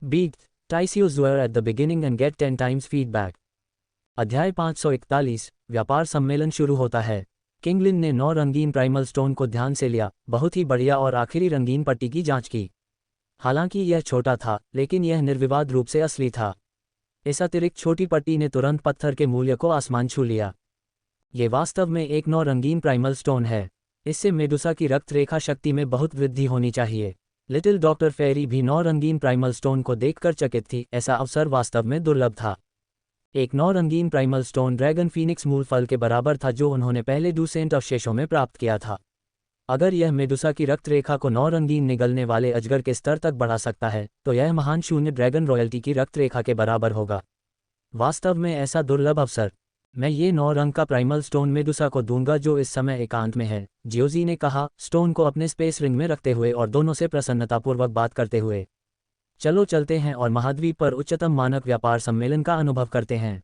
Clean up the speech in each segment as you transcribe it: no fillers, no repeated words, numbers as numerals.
Beat Tice your Zwar at the beginning and get 10 times feedback। अध्याय 541। व्यापार सम्मेलन शुरू होता है। किंगलिन ने 9 रंगीन प्राइमल स्टोन को ध्यान से लिया, बहुत ही बढ़िया, और आखिरी रंगीन पट्टी की जांच की। हालांकि यह छोटा था, लेकिन यह निर्विवाद रूप से असली था। इस अतिरिक्त छोटी पट्टी ने तुरंत पत्थर के मूल्य को आसमान छू लिया। ये वास्तव में एक 9 रंगीन प्राइमल स्टोन है। इससे मेडुसा की रक्त रेखा शक्ति में बहुत वृद्धि होनी चाहिए। लिटिल डॉक्टर फेरी भी 9 रंगीन प्राइमल स्टोन को देखकर चकित थी। ऐसा अवसर वास्तव में दुर्लभ था। एक 9 रंगीन प्राइमल स्टोन ड्रैगन फीनिक्स मूल फल के बराबर था जो उन्होंने पहले डूसेंट अवशेषों में प्राप्त किया था। अगर यह मेडुसा की रक्त रेखा को 9 रंगीन निगलने वाले अजगर के स्तर तक बढ़ा सकता है, तो यह महान शून्य ड्रैगन रॉयल्टी की रक्त रेखा के बराबर होगा। वास्तव में ऐसा दुर्लभ अवसर। मैं ये 9 रंग का प्राइमल स्टोन मेडुसा को दूंगा जो इस समय एकांत में है, जियोजी ने कहा, स्टोन को अपने स्पेस रिंग में रखते हुए और दोनों से प्रसन्नतापूर्वक बात करते हुए। चलो चलते हैं और महाद्वीप पर उच्चतम मानक व्यापार सम्मेलन का अनुभव करते हैं।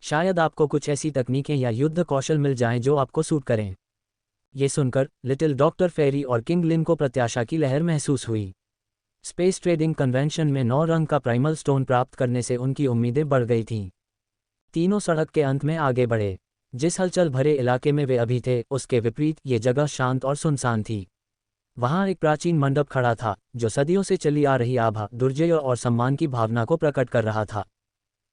शायद आपको कुछ ऐसी तकनीकें या युद्ध कौशल मिल जाएं जो आपको सूट करें। ये सुनकर लिटिल डॉक्टर फेरी और किंगलिन को प्रत्याशा की लहर महसूस हुई। स्पेस ट्रेडिंग कन्वेंशन में 9 रंग का प्राइमल स्टोन प्राप्त करने से उनकी उम्मीदें बढ़ गई थीं। तीनों सड़क के अंत में आगे बढ़े। जिस हलचल भरे इलाके में वे अभी थे, उसके विपरीत ये जगह शांत और सुनसान थी। वहां एक प्राचीन मंडप खड़ा था जो सदियों से चली आ रही आभा, दुर्जय और सम्मान की भावना को प्रकट कर रहा था।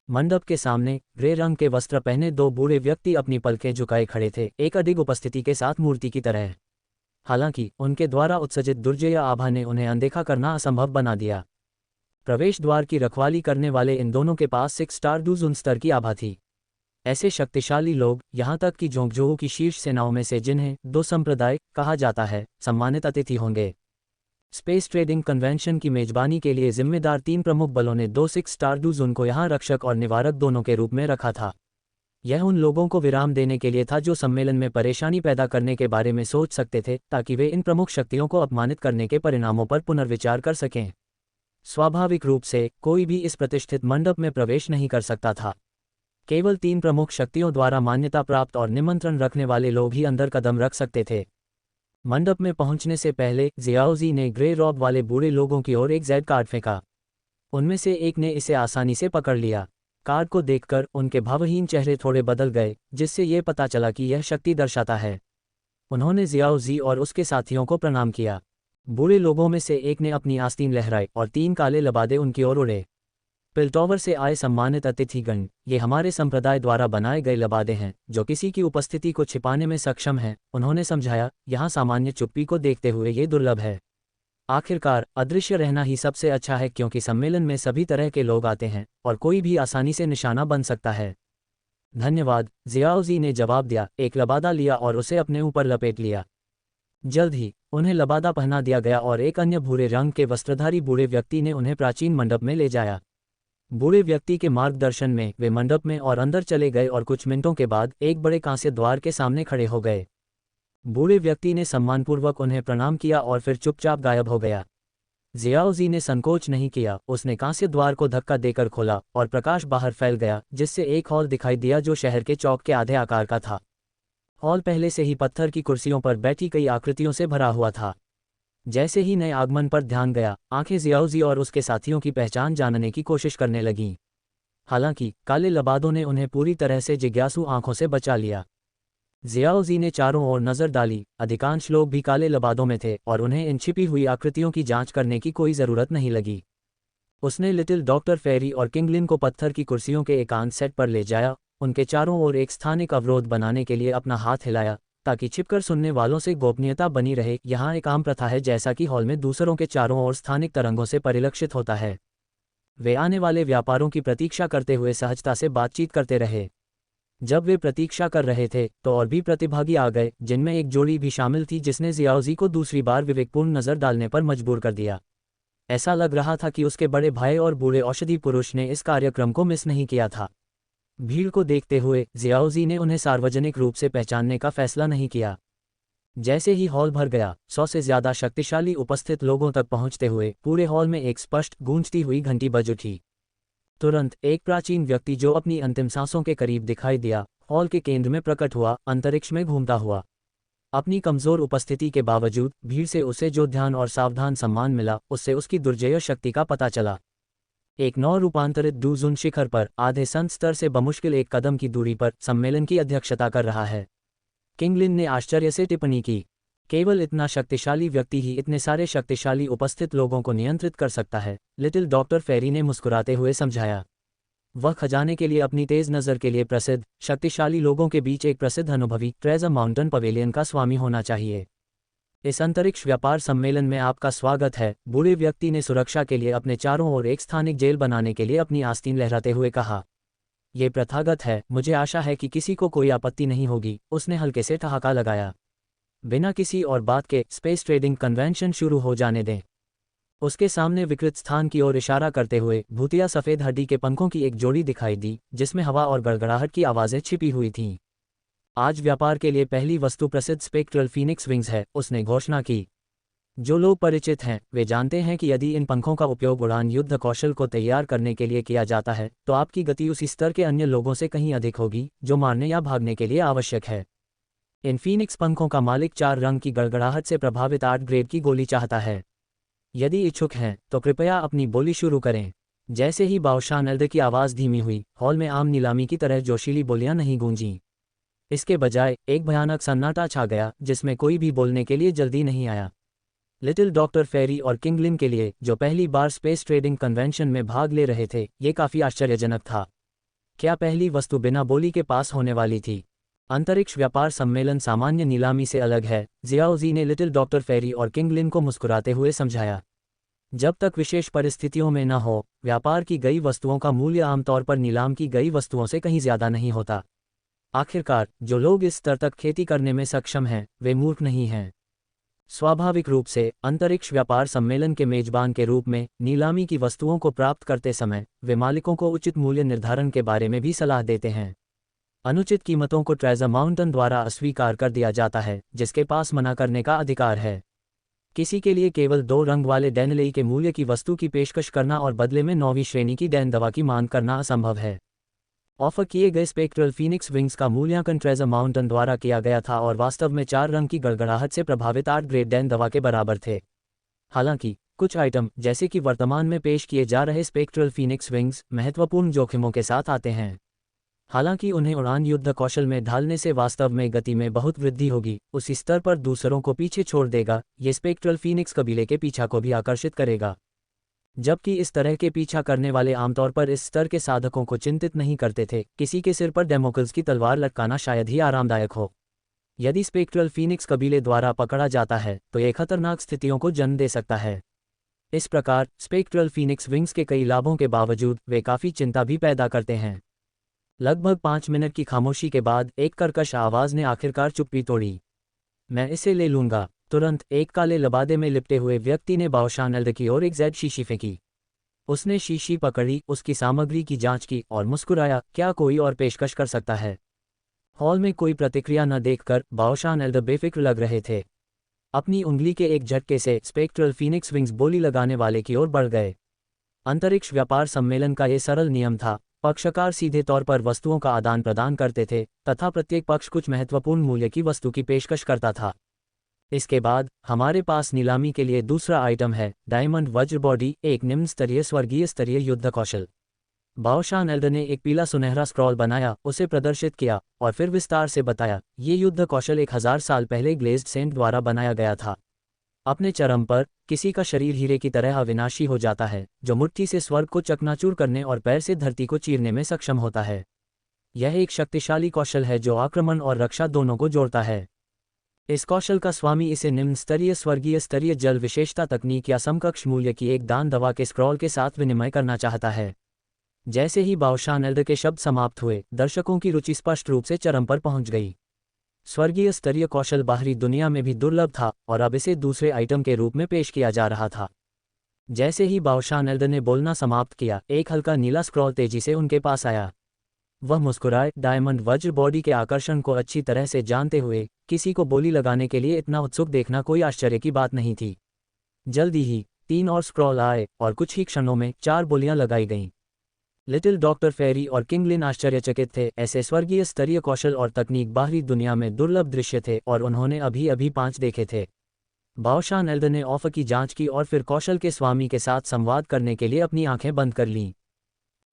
मंडप के सामने ग्रे रंग के वस्त्र पहने 2 बूढ़े व्यक्ति अपनी पलकें झुकाए खड़े थे, एक अडिग उपस्थिति के साथ मूर्ति की तरह। हालांकि उनके द्वारा उत्सर्जित दुर्जय आभा ने उन्हें अनदेखा करना असंभव बना दिया। प्रवेश द्वार की रखवाली करने वाले इन दोनों के पास 6 स्टार डूज़न स्तर की आभा थी। ऐसे शक्तिशाली लोग, यहाँ तक कि जोंगजोऊ की शीर्ष सेनाओं में से जिन्हें 2 संप्रदाय कहा जाता है, सम्मानित अतिथि होंगे। स्पेस ट्रेडिंग कन्वेंशन की मेजबानी के लिए जिम्मेदार 3 प्रमुख बलों ने 2 6 स्टार डूज़न को यहाँ रक्षक और निवारक दोनों के रूप में रखा था। यह उन लोगों को विराम देने के लिए था जो सम्मेलन में परेशानी पैदा करने के बारे में सोच सकते थे, ताकि वे इन प्रमुख शक्तियों को अपमानित करने के परिणामों पर पुनर्विचार कर सकें। स्वाभाविक रूप से कोई भी इस प्रतिष्ठित मंडप में प्रवेश नहीं कर सकता था। केवल 3 प्रमुख शक्तियों द्वारा मान्यता प्राप्त और निमंत्रण रखने वाले लोग ही अंदर कदम रख सकते थे। मंडप में पहुंचने से पहले जियाओजी ने ग्रे रॉब वाले बूढ़े लोगों की ओर एक जेड कार्ड फेंका। उनमें से एक ने इसे आसानी से पकड़ लिया। कार्ड को देखकर उनके भावहीन चेहरे थोड़े बदल गए, जिससे ये पता चला कि यह शक्ति दर्शाता है। उन्होंने जियाओजी और उसके साथियों को प्रणाम किया। बूढ़े लोगों में से एक ने अपनी आस्तीन लहराई और 3 काले लबादे उनकी ओर उड़े। पिल्टॉवर से आए सम्मानित अतिथिगण, ये हमारे संप्रदाय द्वारा बनाए गए लबादे हैं जो किसी की उपस्थिति को छिपाने में सक्षम हैं, उन्होंने समझाया। यहाँ सामान्य चुप्पी को देखते हुए ये दुर्लभ है। आखिरकार अदृश्य रहना ही सबसे अच्छा है, क्योंकि सम्मेलन में सभी तरह के लोग आते हैं और कोई भी आसानी से निशाना बन सकता है। धन्यवाद, जियाओजी ने जवाब दिया, एक लबादा लिया और उसे अपने ऊपर लपेट लिया। जल्द ही उन्हें लबादा पहना दिया गया और एक अन्य भूरे रंग के वस्त्रधारी बूढ़े व्यक्ति ने उन्हें प्राचीन मंडप में ले जाया। बूढ़े व्यक्ति के मार्गदर्शन में वे मंडप में और अंदर चले गए और कुछ मिनटों के बाद एक बड़े कांस्य द्वार के सामने खड़े हो गए। बूढ़े व्यक्ति ने सम्मानपूर्वक उन्हें प्रणाम किया और फिर चुपचाप गायब हो गया। जियाओजी ने संकोच नहीं किया, उसने कांस्य द्वार को धक्का देकर खोला और प्रकाश बाहर फैल गया, जिससे एक हॉल दिखाई दिया जो शहर के चौक के आधे आकार का था। हॉल पहले से ही पत्थर की कुर्सियों पर बैठी कई आकृतियों से भरा हुआ था। जैसे ही नए आगमन पर ध्यान गया, आंखें जियाओजी और उसके साथियों की पहचान जानने की कोशिश करने लगीं। हालांकि काले लबादों ने उन्हें पूरी तरह से जिज्ञासु आंखों से बचा लिया। जियाओजी ने चारों ओर नजर डाली। अधिकांश लोग भी काले लबादों में थे और उन्हें इन छिपी हुई आकृतियों की जांच करने की कोई जरूरत नहीं लगी। उसने लिटिल डॉक्टर फेरी और किंगलिन को पत्थर की कुर्सियों के एकांत सेट पर ले जाया, उनके चारों ओर एक स्थानिक अवरोध बनाने के लिए अपना हाथ हिलाया, ताकि छिपकर सुनने वालों से गोपनीयता बनी रहे। यहाँ एक आम प्रथा है, जैसा कि हॉल में दूसरों के चारों ओर स्थानिक तरंगों से परिलक्षित होता है। वे आने वाले व्यापारों की प्रतीक्षा करते हुए सहजता से बातचीत करते रहे। जब वे प्रतीक्षा कर रहे थे तो और भी प्रतिभागी आ गए, जिनमें एक जोड़ी भी शामिल थी जिसने जियाओजी को दूसरी बार विवेकपूर्ण नजर डालने पर मजबूर कर दिया। ऐसा लग रहा था कि उसके बड़े भाई और बूढ़े औषधि पुरुष ने इस कार्यक्रम को मिस नहीं किया था। भीड़ को देखते हुए जियाओजी ने उन्हें सार्वजनिक रूप से पहचानने का फैसला नहीं किया। जैसे ही हॉल भर गया, 100 से ज्यादा शक्तिशाली उपस्थित लोगों तक पहुंचते हुए पूरे हॉल में एक स्पष्ट गूंजती हुई घंटी बज उठी। तुरंत एक प्राचीन व्यक्ति जो अपनी अंतिम सांसों के करीब दिखाई दिया, हॉल के केंद्र में प्रकट हुआ, अंतरिक्ष में घूमता हुआ। अपनी कमजोर उपस्थिति के बावजूद भीड़ से उसे जो ध्यान और सावधान सम्मान मिला, उससे उसकी दुर्जय शक्ति का पता चला। एक नौ रूपांतरित डूजुन शिखर पर आधे संत स्तर से बमुश्किल एक कदम की दूरी पर सम्मेलन की अध्यक्षता कर रहा है। किंग लिन ने आश्चर्य से टिप्पणी की, केवल इतना शक्तिशाली व्यक्ति ही इतने सारे शक्तिशाली उपस्थित लोगों को नियंत्रित कर सकता है। लिटिल डॉक्टर फेरी ने मुस्कुराते हुए समझाया, वह खजाने के लिए अपनी तेज नज़र के लिए प्रसिद्ध शक्तिशाली लोगों के बीच एक प्रसिद्ध अनुभवी ट्रेजर माउंटेन पवेलियन का स्वामी होना चाहिए। इस अंतरिक्ष व्यापार सम्मेलन में आपका स्वागत है, बूढ़े व्यक्ति ने सुरक्षा के लिए अपने चारों ओर एक स्थानिक जेल बनाने के लिए अपनी आस्तीन लहराते हुए कहा। ये प्रथागत है, मुझे आशा है कि किसी को कोई आपत्ति नहीं होगी, उसने हल्के से ठहाका लगाया। बिना किसी और बात के स्पेस ट्रेडिंग कन्वेंशन शुरू हो जाने दें। उसके सामने विकृत स्थान की ओर इशारा करते हुए भूतिया सफ़ेद हड्डी के पंखों की एक जोड़ी दिखाई दी, जिसमें हवा और गड़गड़ाहट की आवाज़ें छिपी हुई थीं। आज व्यापार के लिए पहली वस्तु प्रसिद्ध स्पेक्ट्रल फीनिक्स विंग्स है, उसने घोषणा की। जो लोग परिचित हैं वे जानते हैं कि यदि इन पंखों का उपयोग उड़ान युद्ध कौशल को तैयार करने के लिए किया जाता है तो आपकी गति उसी स्तर के अन्य लोगों से कहीं अधिक होगी जो मारने या भागने के लिए आवश्यक है। इन फीनिक्स पंखों का मालिक 4 रंग की गड़गड़ाहट से प्रभावित 8 ग्रेड की गोली चाहता है। यदि इच्छुक हैं तो कृपया अपनी बोली शुरू करें। जैसे ही बाओशान एल्डर की आवाज़ धीमी हुई, हॉल में आम नीलामी की तरह जोशीली बोलियां नहीं गूंजीं। इसके बजाय एक भयानक सन्नाटा छा गया जिसमें कोई भी बोलने के लिए जल्दी नहीं आया। लिटिल डॉक्टर फेरी और किंग लिन के लिए, जो पहली बार स्पेस ट्रेडिंग कन्वेंशन में भाग ले रहे थे, ये काफ़ी आश्चर्यजनक था। क्या पहली वस्तु बिना बोली के पास होने वाली थी? अंतरिक्ष व्यापार सम्मेलन सामान्य नीलामी से अलग है, जियाओजी ने लिटिल डॉक्टर फेरी और किंग लिन को मुस्कुराते हुए समझाया। जब तक विशेष परिस्थितियों में न हो, व्यापार की गई वस्तुओं का मूल्य आमतौर पर नीलाम की गई वस्तुओं से कहीं ज़्यादा नहीं होता। आखिरकार जो लोग इस स्तर तक खेती करने में सक्षम हैं वे मूर्ख नहीं हैं। स्वाभाविक रूप से अंतरिक्ष व्यापार सम्मेलन के मेजबान के रूप में नीलामी की वस्तुओं को प्राप्त करते समय वे मालिकों को उचित मूल्य निर्धारण के बारे में भी सलाह देते हैं। अनुचित कीमतों को ट्रेजर माउंटेन द्वारा अस्वीकार कर दिया जाता है, जिसके पास मना करने का अधिकार है। किसी के लिए केवल 2 रंग वाले डैनलेई के मूल्य की वस्तु की पेशकश करना और बदले में 9वीं श्रेणी की डैन दवा की मांग करना असंभव है। ऑफर किए गए स्पेक्ट्रल फीनिक्स विंग्स का मूल्यांकन ट्रेजर माउंटेन द्वारा किया गया था और वास्तव में 4 रंग की गड़गड़ाहट से प्रभावित 8 ग्रेड डैन दवा के बराबर थे। हालांकि कुछ आइटम, जैसे कि वर्तमान में पेश किए जा रहे स्पेक्ट्रल फीनिक्स विंग्स, महत्वपूर्ण जोखिमों के साथ आते हैं। हालांकि उन्हें उड़ान युद्ध कौशल में ढालने से वास्तव में गति में बहुत वृद्धि होगी, उसी स्तर पर दूसरों को पीछे छोड़ देगा। ये स्पेक्ट्रल फीनिक्स कबीले के पीछा को भी आकर्षित करेगा। जबकि इस तरह के पीछा करने वाले आमतौर पर इस स्तर के साधकों को चिंतित नहीं करते थे, किसी के सिर पर डेमोक्ल्स की तलवार लटकाना शायद ही आरामदायक हो। यदि स्पेक्ट्रल फीनिक्स कबीले द्वारा पकड़ा जाता है तो ये खतरनाक स्थितियों को जन्म दे सकता है। इस प्रकार स्पेक्ट्रल फीनिक्स विंग्स के कई लाभों के बावजूद वे काफ़ी चिंता भी पैदा करते हैं। लगभग 5 मिनट की खामोशी के बाद एक कर्कश आवाज़ ने आखिरकार चुप्पी तोड़ी। मैं इसे ले लूँगा। तुरंत एक काले लबादे में लिपटे हुए व्यक्ति ने बाओशान एल्डर की ओर एक जेड शीशी फेंकी। उसने शीशी पकड़ी, उसकी सामग्री की जांच की और मुस्कुराया, क्या कोई और पेशकश कर सकता है? हॉल में कोई प्रतिक्रिया न देखकर बाओशान एल्डर बेफिक्र लग रहे थे। अपनी उंगली के एक झटके से स्पेक्ट्रल फीनिक्स विंग्स बोली लगाने वाले की ओर बढ़ गए। अंतरिक्ष व्यापार सम्मेलन का ये सरल नियम था, पक्षकार सीधे तौर पर वस्तुओं का आदान प्रदान करते थे तथा प्रत्येक पक्ष कुछ महत्वपूर्ण मूल्य की वस्तु की पेशकश करता था। इसके बाद हमारे पास नीलामी के लिए दूसरा आइटम है, डायमंड वज्र बॉडी, एक निम्न स्तरीय स्वर्गीय स्तरीय युद्ध कौशल। बाओशान एल्डर ने एक पीला सुनहरा स्क्रॉल बनाया, उसे प्रदर्शित किया और फिर विस्तार से बताया। ये युद्ध कौशल 1000 साल पहले ग्लेज्ड सेंट द्वारा बनाया गया था। अपने चरम पर किसी का शरीर हीरे की तरह अविनाशी हो जाता है, जो मुट्ठी से स्वर्ग को चकनाचूर करने और पैर से धरती को चीरने में सक्षम होता है। यह एक शक्तिशाली कौशल है जो आक्रमण और रक्षा दोनों को जोड़ता है। इस कौशल का स्वामी इसे निम्न स्तरीय स्वर्गीय स्तरीय जल विशेषता तकनीक या समकक्ष मूल्य की एक दान दवा के स्क्रॉल के साथ विनिमय करना चाहता है। जैसे ही बाओशान एल्डर के शब्द समाप्त हुए, दर्शकों की रुचि स्पष्ट रूप से चरम पर पहुंच गई। स्वर्गीय स्तरीय कौशल बाहरी दुनिया में भी दुर्लभ था और अब इसे दूसरे आइटम के रूप में पेश किया जा रहा था। जैसे ही बाओशान एल्डर ने बोलना समाप्त किया, एक हल्का नीला स्क्रॉल तेजी से उनके पास आया। वह मुस्कुराए, डायमंड वज्र बॉडी के आकर्षण को अच्छी तरह से जानते हुए किसी को बोली लगाने के लिए इतना उत्सुक देखना कोई आश्चर्य की बात नहीं थी। जल्दी ही 3 और स्क्रॉल आए और कुछ ही क्षणों में 4 बोलियां लगाई गईं। लिटिल डॉक्टर फेरी और किंग लिन आश्चर्यचकित थे। ऐसे स्वर्गीय स्तरीय कौशल और तकनीक बाहरी दुनिया में दुर्लभ दृश्य थे और उन्होंने अभी अभी 5 देखे थे। बाओशान एल्डर ने ऑफर की जांच की और फिर कौशल के स्वामी के साथ संवाद करने के लिए अपनी आंखें बंद कर लीं।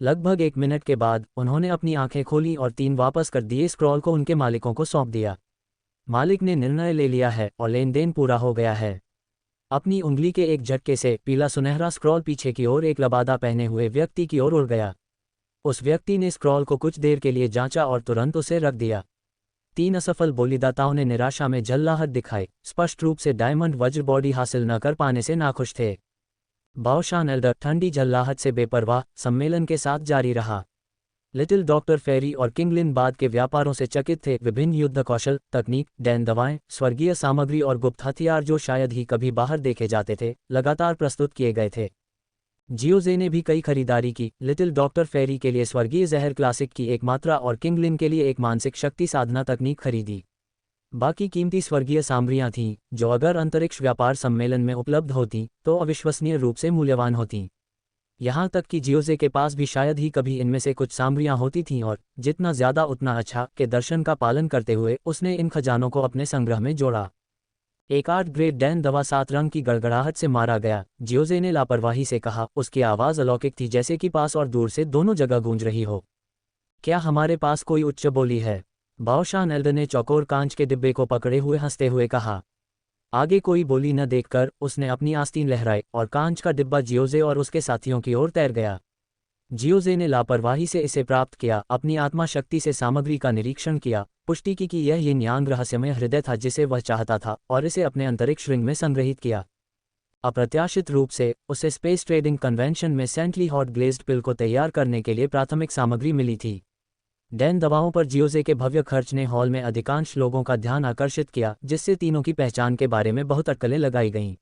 लगभग 1 मिनट के बाद उन्होंने अपनी आंखें खोली और 3 वापस कर दिए स्क्रॉल को उनके मालिकों को सौंप दिया। मालिक ने निर्णय ले लिया है और लेन देन पूरा हो गया है। अपनी उंगली के एक झटके से पीला सुनहरा स्क्रॉल पीछे की ओर एक लबादा पहने हुए व्यक्ति की ओर उड़ गया। उस व्यक्ति ने स्क्रॉल को कुछ देर के लिए जांचा और तुरंत उसे रख दिया। 3 असफल बोलीदाताओं ने निराशा में झल्लाहट दिखाई, स्पष्ट रूप से डायमंड वज्र बॉडी हासिल न कर पाने से नाखुश थे। बाओशान एल्डर ठंडी झल्लाहट से बेपरवाह सम्मेलन के साथ जारी रहा। लिटिल डॉक्टर फेरी और किंगलिन बाद के व्यापारों से चकित थे। विभिन्न युद्ध कौशल, तकनीक, डैन दवाएं, स्वर्गीय सामग्री और गुप्त हथियार जो शायद ही कभी बाहर देखे जाते थे, लगातार प्रस्तुत किए गए थे। जियोजे ने भी कई खरीदारी की। लिटिल डॉक्टर फेरी के लिए स्वर्गीय जहर क्लासिक की एक मात्रा और किंगलिन के लिए एक मानसिक शक्ति साधना तकनीक खरीदी। बाकी कीमती स्वर्गीय सामग्रियां थीं, जो अगर अंतरिक्ष व्यापार सम्मेलन में उपलब्ध होती तो अविश्वसनीय रूप से मूल्यवान होती। यहाँ तक कि जियोजे के पास भी शायद ही कभी इनमें से कुछ सामग्रियां होती थीं और जितना ज़्यादा उतना अच्छा के दर्शन का पालन करते हुए उसने इन खजानों को अपने संग्रह में जोड़ा। एक 8 ग्रेड डैन दवा 7 रंग की गड़गड़ाहट से मारा गया, जियोजे ने लापरवाही से कहा। उसकी आवाज़ अलौकिक थी, जैसे कि पास और दूर से दोनों जगह गूंज रही हो। क्या हमारे पास कोई उच्च बोली है? बाओशान एल्डर ने चौकोर कांच के डिब्बे को पकड़े हुए हंसते हुए कहा। आगे कोई बोली न देखकर उसने अपनी आस्तीन लहराई और कांच का डिब्बा जियोजे और उसके साथियों की ओर तैर गया। जियोजे ने लापरवाही से इसे प्राप्त किया, अपनी आत्मा शक्ति से सामग्री का निरीक्षण किया, पुष्टि की कि यह यिन यांग रहस्यमय हृदय था जिसे वह चाहता था और इसे अपने अंतरिक्ष रिंग में संग्रहित किया। अप्रत्याशित रूप से उसे स्पेस ट्रेडिंग कन्वेंशन में सेंटली हॉट ग्लेज्ड पिल को तैयार करने के लिए प्राथमिक सामग्री मिली थी। डैन दवाओं पर जियोजे के भव्य खर्च ने हॉल में अधिकांश लोगों का ध्यान आकर्षित किया, जिससे तीनों की पहचान के बारे में बहुत अटकलें लगाई गईं।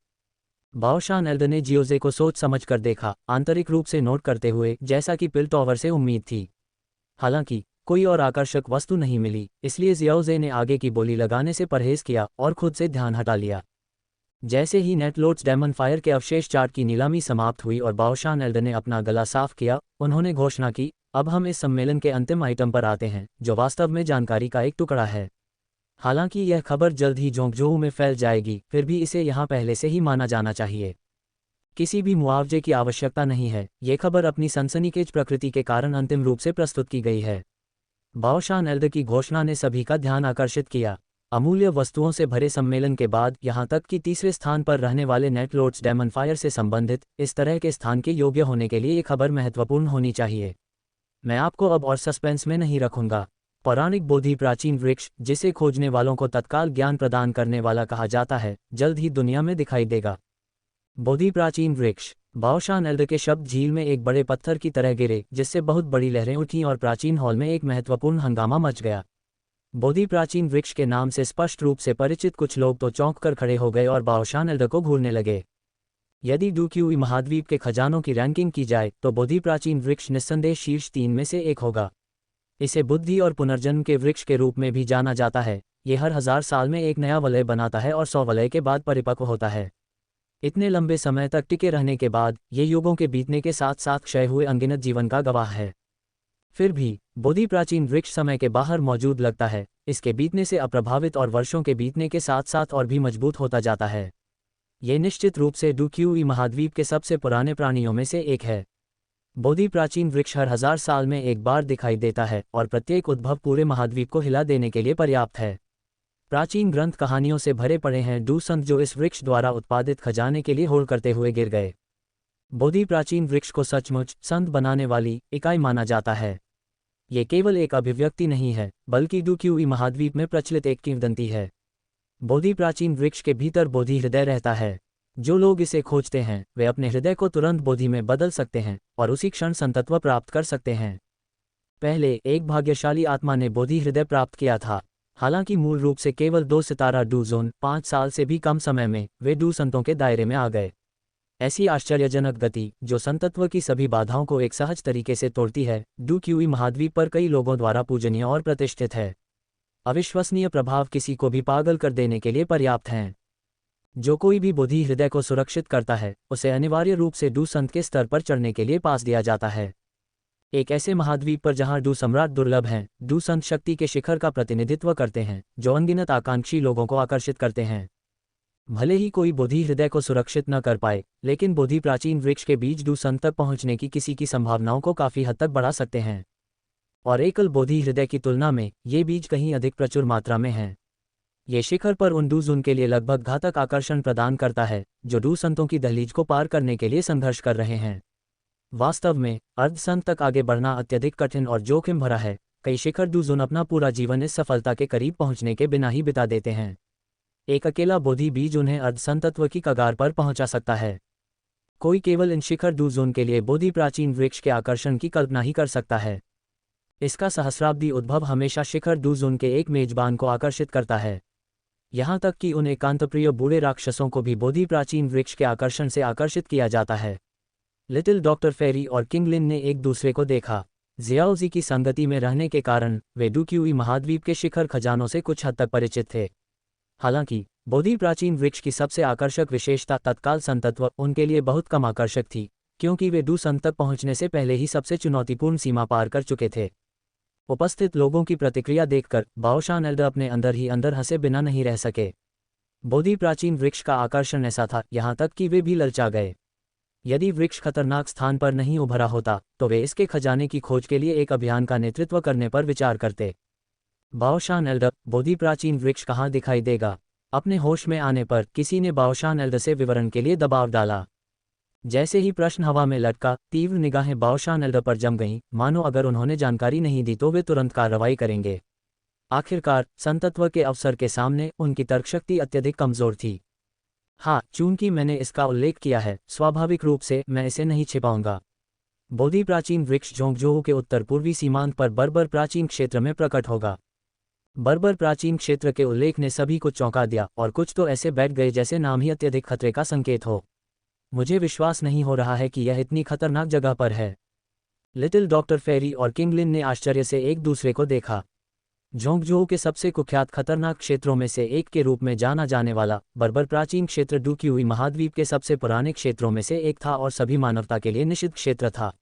बाओशान एल्डर ने जियोजे को सोच समझ कर देखा, आंतरिक रूप से नोट करते हुए, जैसा कि पिल टॉवर से उम्मीद थी। हालांकि कोई और आकर्षक वस्तु नहीं मिली, इसलिए जियोजे ने आगे की बोली लगाने से परहेज किया और खुद से ध्यान हटा लिया। जैसे ही नेटलोड्स डेमन फायर के अवशेष चार्ट की नीलामी समाप्त हुई और बाओशान एल्डर ने अपना गला साफ किया, उन्होंने घोषणा की, अब हम इस सम्मेलन के अंतिम आइटम पर आते हैं, जो वास्तव में जानकारी का एक टुकड़ा है। हालांकि यह खबर जल्द ही जोंगजोऊ में फैल जाएगी, फिर भी इसे यहाँ पहले से ही माना जाना चाहिए। किसी भी मुआवजे की आवश्यकता नहीं है, ये खबर अपनी सनसनीखेज प्रकृति के कारण अंतिम रूप से प्रस्तुत की गई है। बाओशान एल्डर की घोषणा ने सभी का ध्यान आकर्षित किया। अमूल्य वस्तुओं से भरे सम्मेलन के बाद यहाँ तक कि तीसरे स्थान पर रहने वाले नेटलोड्स डेमन फायर से संबंधित इस तरह के स्थान के योग्य होने के लिए ये खबर महत्वपूर्ण होनी चाहिए। मैं आपको अब और सस्पेंस में नहीं रखूंगा। पौराणिक बोधि प्राचीन वृक्ष, जिसे खोजने वालों को तत्काल ज्ञान प्रदान करने वाला कहा जाता है, जल्द ही दुनिया में दिखाई देगा। बोधि प्राचीन वृक्ष। बाओशान एल्डर के शब्द झील में एक बड़े पत्थर की तरह गिरे, जिससे बहुत बड़ी लहरें उठीं और प्राचीन हॉल में एक महत्वपूर्ण हंगामा मच गया। बोधि प्राचीन वृक्ष के नाम से स्पष्ट रूप से परिचित कुछ लोग तो चौंक कर खड़े हो गए और बाओशान एल्डर को घूरने लगे। यदि डूक्यूई महाद्वीप के खजानों की रैंकिंग की जाए तो बोधि प्राचीन वृक्ष निस्संदेह शीर्ष 3 में से एक होगा। इसे बुद्धि और पुनर्जन्म के वृक्ष के रूप में भी जाना जाता है। ये हर 1000 साल में एक नया वलय बनाता है और 100 वलय के बाद परिपक्व होता है। इतने लंबे समय तक टिके रहने के बाद ये युगों के बीतने के साथ साथ क्षय हुए अनगिनत जीवन का गवाह है। फिर भी बोधि प्राचीन वृक्ष समय के बाहर मौजूद लगता है, इसके बीतने से अप्रभावित और वर्षों के बीतने के साथ साथ और भी मजबूत होता जाता है। ये निश्चित रूप से डूक्यूई महाद्वीप के सबसे पुराने प्राणियों में से एक है। बोधि प्राचीन वृक्ष हर 1000 साल में एक बार दिखाई देता है और प्रत्येक उद्भव पूरे महाद्वीप को हिला देने के लिए पर्याप्त है। प्राचीन ग्रंथ कहानियों से भरे पड़े हैं डू संत जो इस वृक्ष द्वारा उत्पादित खजाने के लिए होड़ करते हुए गिर गए। बोधि प्राचीन वृक्ष को सचमुच संत बनाने वाली इकाई माना जाता है। ये केवल एक अभिव्यक्ति नहीं है, बल्कि डूक्यूई महाद्वीप में प्रचलित एक किंवदंती है। बोधि प्राचीन वृक्ष के भीतर बोधि हृदय रहता है। जो लोग इसे खोजते हैं वे अपने हृदय को तुरंत बोधि में बदल सकते हैं और उसी क्षण संतत्व प्राप्त कर सकते हैं। पहले एक भाग्यशाली आत्मा ने बोधि हृदय प्राप्त किया था। हालांकि मूल रूप से केवल 2 सितारा डू जोन 5 साल से भी कम समय में वे डू संतों के दायरे में आ गए। ऐसी आश्चर्यजनक गति जो संतत्व की सभी बाधाओं को एक सहज तरीके से तोड़ती है, डूक्यूई महाद्वीप पर कई लोगों द्वारा पूजनीय और प्रतिष्ठित है। अविश्वसनीय प्रभाव किसी को भी पागल कर देने के लिए पर्याप्त हैं। जो कोई भी बोधि हृदय को सुरक्षित करता है उसे अनिवार्य रूप से डू संत के स्तर पर चढ़ने के लिए पास दिया जाता है। एक ऐसे महाद्वीप पर जहां डू सम्राट दुर्लभ हैं, डू संत शक्ति के शिखर का प्रतिनिधित्व करते हैं जो अनगिनत आकांक्षी लोगों को आकर्षित करते हैं। भले ही कोई बोधि हृदय को सुरक्षित न कर पाए, लेकिन बोधि प्राचीन वृक्ष के बीज डूसन तक पहुंचने की किसी की संभावनाओं को काफी हद तक बढ़ा सकते हैं। और एकल बोधि हृदय की तुलना में ये बीज कहीं अधिक प्रचुर मात्रा में हैं। ये शिखर पर उन डूजोन के लिए लगभग घातक आकर्षण प्रदान करता है जो डूसंतों की दहलीज को पार करने के लिए संघर्ष कर रहे हैं। वास्तव में अर्धसंत तक आगे बढ़ना अत्यधिक कठिन और जोखिम भरा है। कई शिखर डूजोन अपना पूरा जीवन इस सफलता के करीब पहुंचने के बिना ही बिता देते हैं। एक अकेला बोधि बीज उन्हें अर्धसंतत्व की कगार पर पहुंचा सकता है। कोई केवल इन शिखर डूजोन के लिए बोधि प्राचीन वृक्ष के आकर्षण की कल्पना ही कर सकता है। इसका सहस्राब्दी उद्भव हमेशा शिखर डूजोन के एक मेजबान को आकर्षित करता है। यहाँ तक कि उन एकांतप्रिय बूढ़े राक्षसों को भी बोधि प्राचीन वृक्ष के आकर्षण से आकर्षित किया जाता है। लिटिल डॉक्टर फेरी और किंग लिन ने एक दूसरे को देखा। जियाओजी की संगति में रहने के कारण वे डुक्यूई महाद्वीप के शिखर खजानों से कुछ हद तक परिचित थे। हालांकि बोधि प्राचीन वृक्ष की सबसे आकर्षक विशेषता तत्काल संतत्व उनके लिए बहुत कम आकर्षक थी, क्योंकि वे डूसन तक पहुंचने से पहले ही सबसे चुनौतीपूर्ण सीमा पार कर चुके थे। उपस्थित लोगों की प्रतिक्रिया देखकर बाओशान एल्डर अपने अंदर ही अंदर हंसे बिना नहीं रह सके। बोधि प्राचीन वृक्ष का आकर्षण ऐसा था, यहाँ तक कि वे भी ललचा गए। यदि वृक्ष खतरनाक स्थान पर नहीं उभरा होता तो वे इसके खजाने की खोज के लिए एक अभियान का नेतृत्व करने पर विचार करते। बाओशान एल्डर, बोधि प्राचीन वृक्ष कहाँ दिखाई देगा? अपने होश में आने पर किसी ने बाओशान एल्डर से विवरण के लिए दबाव डाला। जैसे ही प्रश्न हवा में लटका, तीव्र निगाहें बाओशान एल्डर पर जम गईं, मानो अगर उन्होंने जानकारी नहीं दी तो वे तुरंत कार्रवाई करेंगे। आखिरकार संतत्व के अवसर के सामने उनकी तर्कशक्ति अत्यधिक कमजोर थी। हाँ, चूंकि मैंने इसका उल्लेख किया है, स्वाभाविक रूप से मैं इसे नहीं छिपाऊंगा। बोधि प्राचीन वृक्ष झोंगजोहू के उत्तर पूर्वी सीमांत पर बर्बर प्राचीन क्षेत्र में प्रकट होगा। बर्बर प्राचीन क्षेत्र के उल्लेख ने सभी को चौंका दिया और कुछ तो ऐसे बैठ गए जैसे नाम ही अत्यधिक खतरे का संकेत हो। मुझे विश्वास नहीं हो रहा है कि यह इतनी खतरनाक जगह पर है। लिटिल डॉक्टर फेरी और किंग लिन ने आश्चर्य से एक दूसरे को देखा। झोंगजोहू के सबसे कुख्यात खतरनाक क्षेत्रों में से एक के रूप में जाना जाने वाला बर्बर प्राचीन क्षेत्र डुक्यूई महाद्वीप के सबसे पुराने क्षेत्रों में से एक था और सभी मानवता के लिए निषिद्ध क्षेत्र था।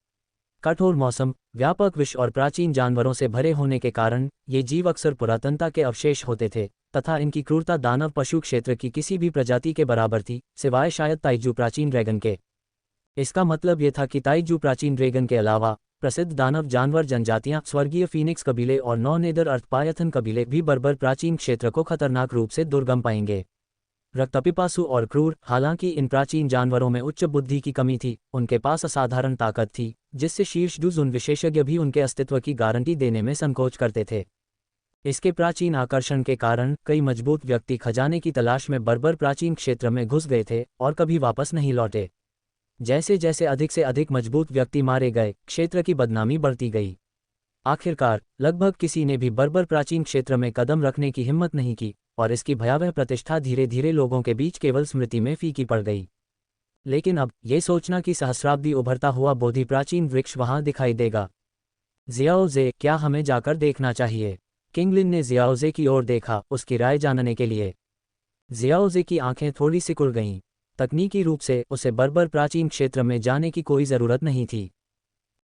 कठोर मौसम, व्यापक विष और प्राचीन जानवरों से भरे होने के कारण ये जीव अक्सर पुरातनता के अवशेष होते थे तथा इनकी क्रूरता दानव पशु क्षेत्र की किसी भी प्रजाति के बराबर थी, सिवाय शायद ताइजू प्राचीन ड्रैगन के। इसका मतलब ये था कि ताइजू प्राचीन ड्रैगन के अलावा प्रसिद्ध दानव जानवर जनजातियां, स्वर्गीय फीनिक्स कबीले और नौ-नेदर अर्थपायथन कबीले भी बर्बर प्राचीन क्षेत्र को खतरनाक रूप से दुर्गम पाएंगे। रक्तपिपासु और क्रूर, हालांकि इन प्राचीन जानवरों में उच्च बुद्धि की कमी थी, उनके पास असाधारण ताकत थी, जिससे शीर्ष डूजोन विशेषज्ञ भी उनके अस्तित्व की गारंटी देने में संकोच करते थे। इसके प्राचीन आकर्षण के कारण कई मजबूत व्यक्ति खजाने की तलाश में बर्बर प्राचीन क्षेत्र में घुस गए थे और कभी वापस नहीं लौटे। जैसे जैसे अधिक से अधिक मजबूत व्यक्ति मारे गए, क्षेत्र की बदनामी बढ़ती गई। आखिरकार लगभग किसी ने भी बर्बर प्राचीन क्षेत्र में कदम रखने की हिम्मत नहीं की और इसकी भयावह प्रतिष्ठा धीरे धीरे लोगों के बीच केवल स्मृति में फीकी पड़ गई। लेकिन अब ये सोचना कि सहस्राब्दी उभरता हुआ बोधि प्राचीन वृक्ष वहां दिखाई देगा। जियाओजे, क्या हमें जाकर देखना चाहिए? किंग लिन ने जियाओजे की ओर देखा, उसकी राय जानने के लिए। जियाओजे की आंखें थोड़ी सिकुड़ गईं। तकनीकी रूप से उसे बर्बर प्राचीन क्षेत्र में जाने की कोई जरूरत नहीं थी।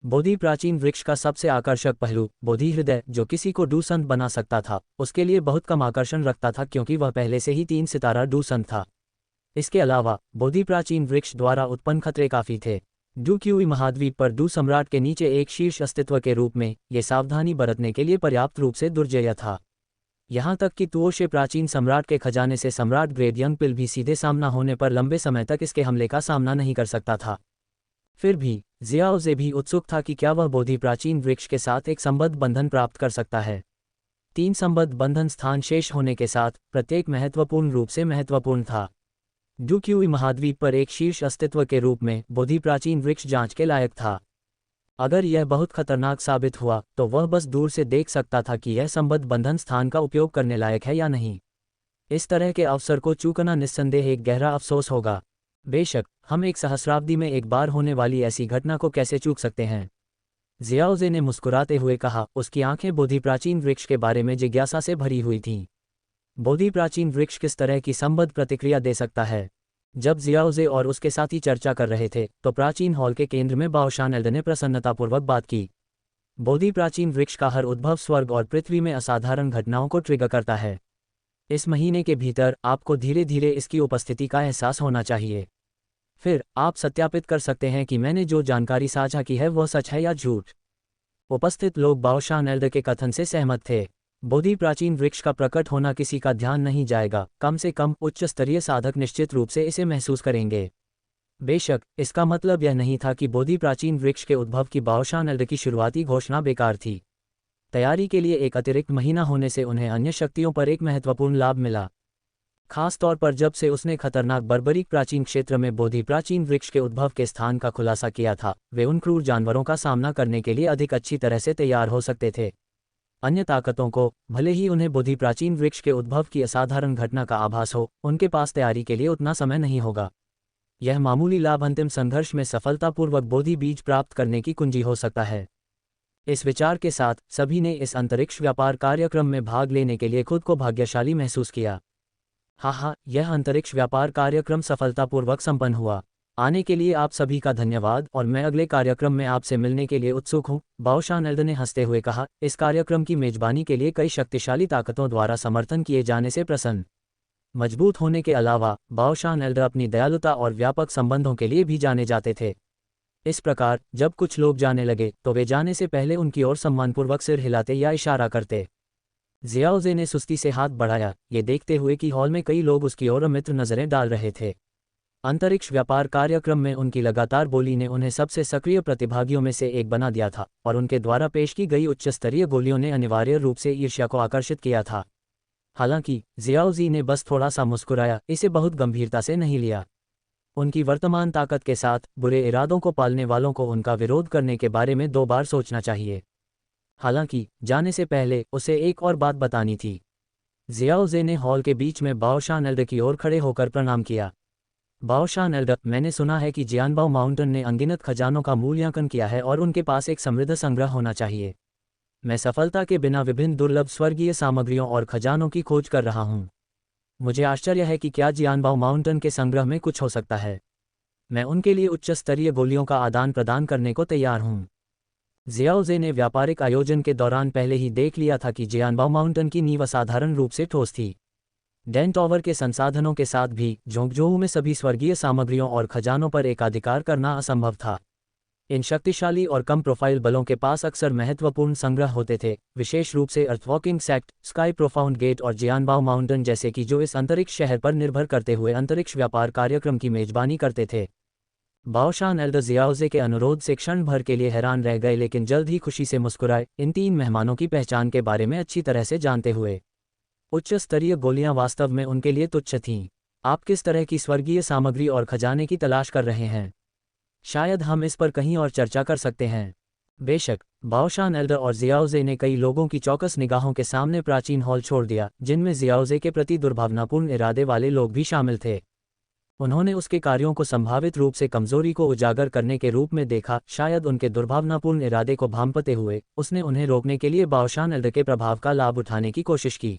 बोधि प्राचीन वृक्ष का सबसे आकर्षक पहलू, बोधि हृदय, जो किसी को डूसंत बना सकता था, उसके लिए बहुत कम आकर्षण रखता था क्योंकि वह पहले से ही 3 सितारा डूसंत था। इसके अलावा बोधि प्राचीन वृक्ष द्वारा उत्पन्न खतरे काफी थे। डुक्यूई महाद्वीप पर डू सम्राट के नीचे एक शीर्ष अस्तित्व के रूप में ये सावधानी बरतने के लिए पर्याप्त रूप से दुर्जय था। यहाँ तक कि तुओशे प्राचीन सम्राट के खजाने से सम्राट ग्रेड यंगपिल भी सीधे सामना होने पर लंबे समय तक इसके हमले का सामना नहीं कर सकता था। फिर भी जियाओजे भी उत्सुक था कि क्या वह बोधि प्राचीन वृक्ष के साथ एक संबद्ध बंधन प्राप्त कर सकता है। 3 संबद्ध बंधन स्थान शेष होने के साथ प्रत्येक महत्वपूर्ण रूप से महत्वपूर्ण था। डुक्यूई महाद्वीप पर एक शीर्ष अस्तित्व के रूप में बोधि प्राचीन वृक्ष जांच के लायक था। अगर यह बहुत खतरनाक साबित हुआ तो वह बस दूर से देख सकता था कि यह संबद्ध बंधन स्थान का उपयोग करने लायक है या नहीं। इस तरह के अवसर को चूकना निस्संदेह एक गहरा अफसोस होगा। बेशक, हम एक सहस्राब्दी में एक बार होने वाली ऐसी घटना को कैसे चूक सकते हैं? जियाओजे ने मुस्कुराते हुए कहा, उसकी आंखें बोधि प्राचीन वृक्ष के बारे में जिज्ञासा से भरी हुई थीं। बोधि प्राचीन वृक्ष किस तरह की संबद्ध प्रतिक्रिया दे सकता है? जब जियाओजे और उसके साथी चर्चा कर रहे थे तो प्राचीन हॉल के केंद्र में बाओशान एल्डर ने प्रसन्नतापूर्वक बात की। बोधि प्राचीन वृक्ष का हर उद्भव स्वर्ग और पृथ्वी में असाधारण घटनाओं को ट्रिगर करता है। इस महीने के भीतर आपको धीरे धीरे इसकी उपस्थिति का एहसास होना चाहिए। फिर आप सत्यापित कर सकते हैं कि मैंने जो जानकारी साझा की है वह सच है या झूठ। उपस्थित लोग बाओशान एल्डर के कथन से सहमत थे। बोधि प्राचीन वृक्ष का प्रकट होना किसी का ध्यान नहीं जाएगा, कम से कम उच्च स्तरीय साधक निश्चित रूप से इसे महसूस करेंगे। बेशक इसका मतलब यह नहीं था कि बोधि प्राचीन वृक्ष के उद्भव की बाओशान एल्डर की शुरुआती घोषणा बेकार थी। तैयारी के लिए एक अतिरिक्त महीना होने से उन्हें अन्य शक्तियों पर एक महत्वपूर्ण लाभ मिला, खास तौर पर जब से उसने खतरनाक बर्बरीक प्राचीन क्षेत्र में बोधि प्राचीन वृक्ष के उद्भव के स्थान का खुलासा किया था। वे उन क्रूर जानवरों का सामना करने के लिए अधिक अच्छी तरह से तैयार हो सकते थे। अन्य ताकतों को, भले ही उन्हें बोधि प्राचीन वृक्ष के उद्भव की असाधारण घटना का आभास हो, उनके पास तैयारी के लिए उतना समय नहीं होगा। यह मामूली लाभ अंतिम संघर्ष में सफलतापूर्वक बोधि बीज प्राप्त करने की कुंजी हो सकता है। इस विचार के साथ सभी ने इस अंतरिक्ष व्यापार कार्यक्रम में भाग लेने के लिए खुद को भाग्यशाली महसूस किया। हाँ, यह अंतरिक्ष व्यापार कार्यक्रम सफलतापूर्वक संपन्न हुआ। आने के लिए आप सभी का धन्यवाद और मैं अगले कार्यक्रम में आपसे मिलने के लिए उत्सुक हूँ, बाओशान एल्डर ने हंसते हुए कहा, इस कार्यक्रम की मेजबानी के लिए कई शक्तिशाली ताकतों द्वारा समर्थन किए जाने से प्रसन्न। मजबूत होने के अलावा बाओशान एल्डर अपनी दयालुता और व्यापक संबंधों के लिए भी जाने जाते थे। इस प्रकार जब कुछ लोग जाने लगे तो वे जाने से पहले उनकी ओर सम्मानपूर्वक सिर हिलाते या इशारा करते। जियाओजे ने सुस्ती से हाथ बढ़ाया, ये देखते हुए कि हॉल में कई लोग उसकी ओर मित्र नजरें डाल रहे थे। अंतरिक्ष व्यापार कार्यक्रम में उनकी लगातार बोली ने उन्हें सबसे सक्रिय प्रतिभागियों में से एक बना दिया था और उनके द्वारा पेश की गई उच्च स्तरीय गोलियों ने अनिवार्य रूप से ईर्ष्या को आकर्षित किया था। हालांकि जियाओजी ने बस थोड़ा सा मुस्कुराया, इसे बहुत गंभीरता से नहीं लिया। उनकी वर्तमान ताकत के साथ बुरे इरादों को पालने वालों को उनका विरोध करने के बारे में 2 बार सोचना चाहिए। हालांकि जाने से पहले उसे एक और बात बतानी थी। जियाओजे ने हॉल के बीच में बाओशान एल्डर की ओर खड़े होकर प्रणाम किया। बाओशान एल्डर, मैंने सुना है कि जियानबाओ माउंटेन ने अनगिनत खजानों का मूल्यांकन किया है और उनके पास एक समृद्ध संग्रह होना चाहिए। मैं सफलता के बिना विभिन्न दुर्लभ स्वर्गीय सामग्रियों और खजानों की खोज कर रहा हूँ। मुझे आश्चर्य है कि क्या जियानबाओ माउंटेन के संग्रह में कुछ हो सकता है। मैं उनके लिए उच्च स्तरीय गोलियों का आदान प्रदान करने को तैयार हूँ। जियाओजे ने व्यापारिक आयोजन के दौरान पहले ही देख लिया था कि जियानबाओ माउंटेन की नींव असाधारण रूप से ठोस थी। डैन टॉवर के संसाधनों के साथ भी जोंगजोऊ में सभी स्वर्गीय सामग्रियों और खजानों पर एकाधिकार करना असंभव था। इन शक्तिशाली और कम प्रोफाइल बलों के पास अक्सर महत्वपूर्ण संग्रह होते थे, विशेष रूप से अर्थवॉकिंग सेक्ट, स्काई प्रोफाउंड गेट और जियानबाओ माउंटेन जैसे कि जो इस अंतरिक्ष शहर पर निर्भर करते हुए अंतरिक्ष व्यापार कार्यक्रम की मेजबानी करते थे। बाओशान एल्डर जियाओजे के अनुरोध से क्षण भर के लिए हैरान रह गए, लेकिन जल्द ही खुशी से मुस्कुराए, इन 3 मेहमानों की पहचान के बारे में अच्छी तरह से जानते हुए। उच्च स्तरीय गोलियां वास्तव में उनके लिए तुच्छ थीं। आप किस तरह की स्वर्गीय सामग्री और खजाने की तलाश कर रहे हैं? शायद हम इस पर कहीं और चर्चा कर सकते हैं। बेशक, बाओशान एल्डर और जियाओजे ने कई लोगों की चौकस निगाहों के सामने प्राचीन हॉल छोड़ दिया, जिनमें जियाओजे के प्रति दुर्भावनापूर्ण इरादे वाले लोग भी शामिल थे। उन्होंने उसके कार्यों को संभावित रूप से कमजोरी को उजागर करने के रूप में देखा। शायद उनके दुर्भावनापूर्ण इरादे को भांपते हुए उसने उन्हें रोकने के लिए बाओशान एल्डर के प्रभाव का लाभ उठाने की कोशिश की।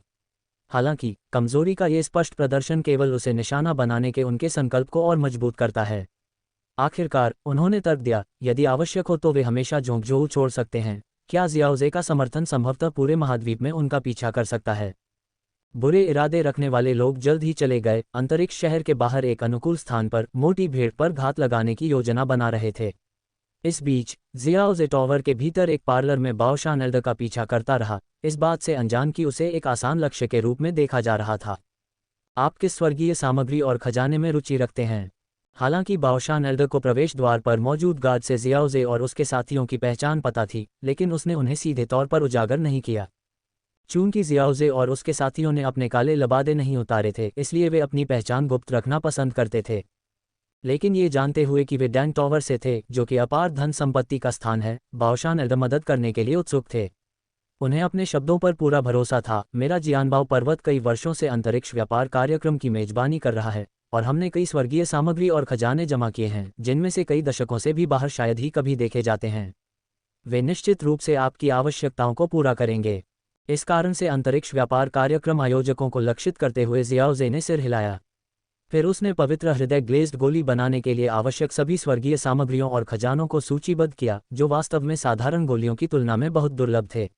हालांकि कमजोरी का ये स्पष्ट प्रदर्शन केवल उसे निशाना बनाने के उनके संकल्प को और मजबूत करता है। आखिरकार उन्होंने तर्क दिया, यदि आवश्यक हो तो वे हमेशा जोंगजोऊ छोड़ सकते हैं। क्या जियाओजे का समर्थन संभवतः पूरे महाद्वीप में उनका पीछा कर सकता है? बुरे इरादे रखने वाले लोग जल्द ही चले गए। अंतरिक्ष शहर के बाहर एक अनुकूल स्थान पर मोटी भीड़ पर घात लगाने की योजना बना रहे थे। इस बीच जियाओजे टॉवर के भीतर एक पार्लर में बाओशान एल्डर का पीछा करता रहा, इस बात से अनजान कि उसे एक आसान लक्ष्य के रूप में देखा जा रहा था। आप किस स्वर्गीय सामग्री और खजाने में रुचि रखते हैं? हालांकि बाओशान एल्डर को प्रवेश द्वार पर मौजूद गार्ड से जियाओजे और उसके साथियों की पहचान पता थी, लेकिन उसने उन्हें सीधे तौर पर उजागर नहीं किया। चूंकि जियाओजे और उसके साथियों ने अपने काले लबादे नहीं उतारे थे, इसलिए वे अपनी पहचान गुप्त रखना पसंद करते थे। लेकिन ये जानते हुए कि वे डैन टॉवर से थे, जो कि अपार धन संपत्ति का स्थान है, बाओशान एल्डर मदद करने के लिए उत्सुक थे। उन्हें अपने शब्दों पर पूरा भरोसा था। मेरा जियानबाओ पर्वत कई वर्षों से अंतरिक्ष व्यापार कार्यक्रम की मेजबानी कर रहा है और हमने कई स्वर्गीय सामग्री और खजाने जमा किए हैं, जिनमें से कई दशकों से भी बाहर शायद ही कभी देखे जाते हैं। वे निश्चित रूप से आपकी आवश्यकताओं को पूरा करेंगे। इस कारण से अंतरिक्ष व्यापार कार्यक्रम आयोजकों को लक्षित करते हुए जियाओजे ने सिर हिलाया। फिर उसने पवित्र हृदय ग्लेज्ड गोली बनाने के लिए आवश्यक सभी स्वर्गीय सामग्रियों और खजानों को सूचीबद्ध किया, जो वास्तव में साधारण गोलियों की तुलना में बहुत दुर्लभ थे।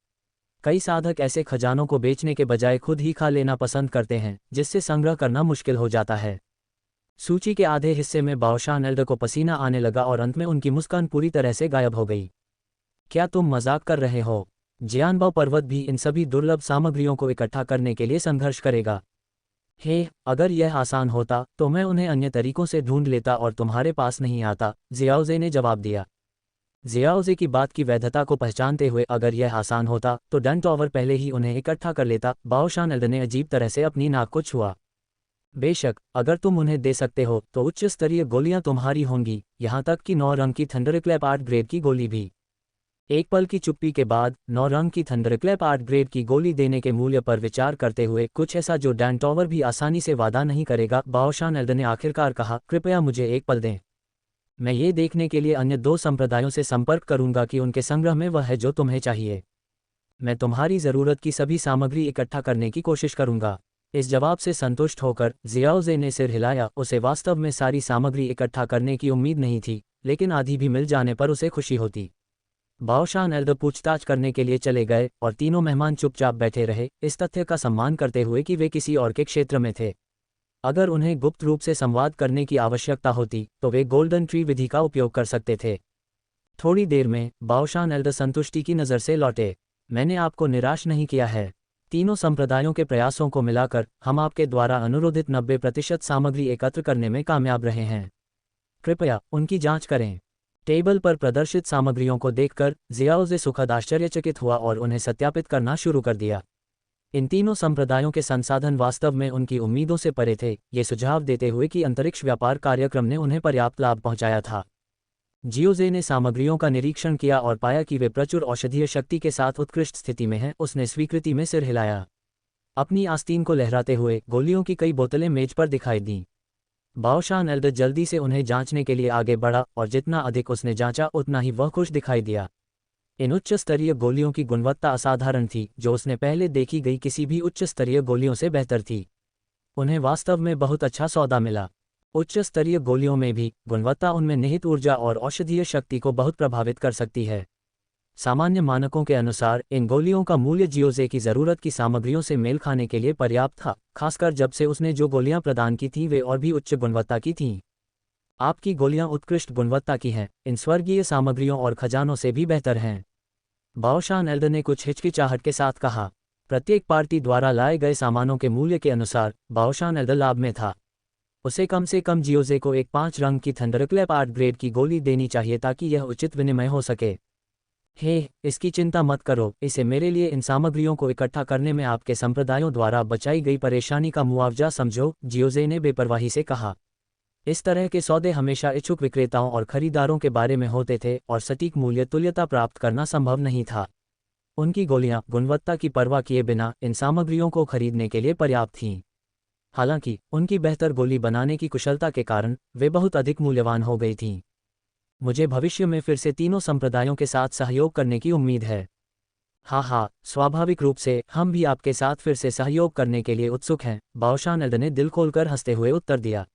कई साधक ऐसे खजानों को बेचने के बजाय खुद ही खा लेना पसंद करते हैं, जिससे संग्रह करना मुश्किल हो जाता है। सूची के आधे हिस्से में बाओशान एल्डर को पसीना आने लगा और अंत में उनकी मुस्कान पूरी तरह से गायब हो गई। क्या तुम मजाक कर रहे हो? जियानबाओ पर्वत भी इन सभी दुर्लभ सामग्रियों को इकट्ठा करने के लिए संघर्ष करेगा। हे, अगर यह आसान होता तो मैं उन्हें अन्य तरीकों से ढूंढ लेता और तुम्हारे पास नहीं आता, जियाओजे ने जवाब दिया। जियाओजे की बात की वैधता को पहचानते हुए, अगर यह आसान होता तो डन टॉवर पहले ही उन्हें इकट्ठा कर लेता। बाओशान एल्डर ने अजीब तरह से अपनी नाक को छुआ। बेशक, अगर तुम उन्हें दे सकते हो तो उच्च स्तरीय गोलियां तुम्हारी होंगी, यहां तक कि 9 रंग की थंडरक्लैप 8 ग्रेड की गोली भी। एक पल की चुप्पी के बाद 9 रंग की थंडरक्लैप 8 ग्रेड की गोली देने के मूल्य पर विचार करते हुए, कुछ ऐसा जो डैन टॉवर भी आसानी से वादा नहीं करेगा, बाओशान एल्डर ने आखिरकार कहा, कृपया मुझे एक पल दें। मैं ये देखने के लिए अन्य 2 संप्रदायों से संपर्क करूंगा कि उनके संग्रह में वह है जो तुम्हें चाहिए। मैं तुम्हारी ज़रूरत की सभी सामग्री इकट्ठा करने की कोशिश करूंगा। इस जवाब से संतुष्ट होकर जियाओजे ने सिर हिलाया। उसे वास्तव में सारी सामग्री इकट्ठा करने की उम्मीद नहीं थी, लेकिन आधी भी मिल जाने पर उसे खुशी होती। बाओशान एल्डर पूछताछ करने के लिए चले गए और तीनों मेहमान चुपचाप बैठे रहे, इस तथ्य का सम्मान करते हुए कि वे किसी और के क्षेत्र में थे। अगर उन्हें गुप्त रूप से संवाद करने की आवश्यकता होती तो वे गोल्डन ट्री विधि का उपयोग कर सकते थे। थोड़ी देर में बाओशान एल्डर संतुष्टि की नज़र से लौटे। मैंने आपको निराश नहीं किया है। तीनों संप्रदायों के प्रयासों को मिलाकर हम आपके द्वारा अनुरोधित 90% सामग्री एकत्र करने में कामयाब रहे हैं। कृपया उनकी जांच करें। टेबल पर प्रदर्शित सामग्रियों को देखकर जियाओजे सुखद आश्चर्यचकित हुआ और उन्हें सत्यापित करना शुरू कर दिया। इन तीनों संप्रदायों के संसाधन वास्तव में उनकी उम्मीदों से परे थे, ये सुझाव देते हुए कि अंतरिक्ष व्यापार कार्यक्रम ने उन्हें पर्याप्त लाभ पहुंचाया था। जियोजे ने सामग्रियों का निरीक्षण किया और पाया कि वे प्रचुर औषधीय शक्ति के साथ उत्कृष्ट स्थिति में हैं। उसने स्वीकृति में सिर हिलाया। अपनी आस्तीन को लहराते हुए गोलियों की कई बोतलें मेज पर दिखाई दीं। बाओशान एल्डर जल्दी से उन्हें जांचने के लिए आगे बढ़ा और जितना अधिक उसने जांचा उतना ही वह खुश दिखाई दिया। इन उच्च स्तरीय गोलियों की गुणवत्ता असाधारण थी, जो उसने पहले देखी गई किसी भी उच्च स्तरीय गोलियों से बेहतर थी। उन्हें वास्तव में बहुत अच्छा सौदा मिला। उच्च स्तरीय गोलियों में भी गुणवत्ता उनमें निहित ऊर्जा और औषधीय शक्ति को बहुत प्रभावित कर सकती है। सामान्य मानकों के अनुसार इन गोलियों का मूल्य जियोजे की ज़रूरत की सामग्रियों से मेल खाने के लिए पर्याप्त था, खासकर जब से उसने जो गोलियां प्रदान की थीं वे और भी उच्च गुणवत्ता की थीं। आपकी गोलियां उत्कृष्ट गुणवत्ता की हैं, इन स्वर्गीय सामग्रियों और खजानों से भी बेहतर हैं। बाओशान एल्डर ने कुछ हिचकिचाहट के साथ कहा। प्रत्येक पार्टी द्वारा लाए गए सामानों के मूल्य के अनुसार बाओशान एल्डर लाभ में था। उसे कम से कम जियोजे को एक 5 रंग की थंडरक्लैप 8 ग्रेड की गोली देनी चाहिए ताकि यह उचित विनिमय हो सके। हे, इसकी चिंता मत करो, इसे मेरे लिए इन सामग्रियों को इकट्ठा करने में आपके संप्रदायों द्वारा बचाई गई परेशानी का मुआवजा समझो, जियोजे ने बेपरवाही से कहा। इस तरह के सौदे हमेशा इच्छुक विक्रेताओं और खरीदारों के बारे में होते थे और सटीक मूल्य तुल्यता प्राप्त करना संभव नहीं था। उनकी गोलियां गुणवत्ता की परवाह किए बिना इन सामग्रियों को खरीदने के लिए पर्याप्त थीं। हालांकि उनकी बेहतर गोली बनाने की कुशलता के कारण वे बहुत अधिक मूल्यवान हो गई थीं। मुझे भविष्य में फिर से तीनों संप्रदायों के साथ सहयोग करने की उम्मीद है। हाँ, स्वाभाविक रूप से हम भी आपके साथ फिर से सहयोग करने के लिए उत्सुक हैं, बाओशान एल्डर ने दिल खोलकर हंसते हुए उत्तर दिया।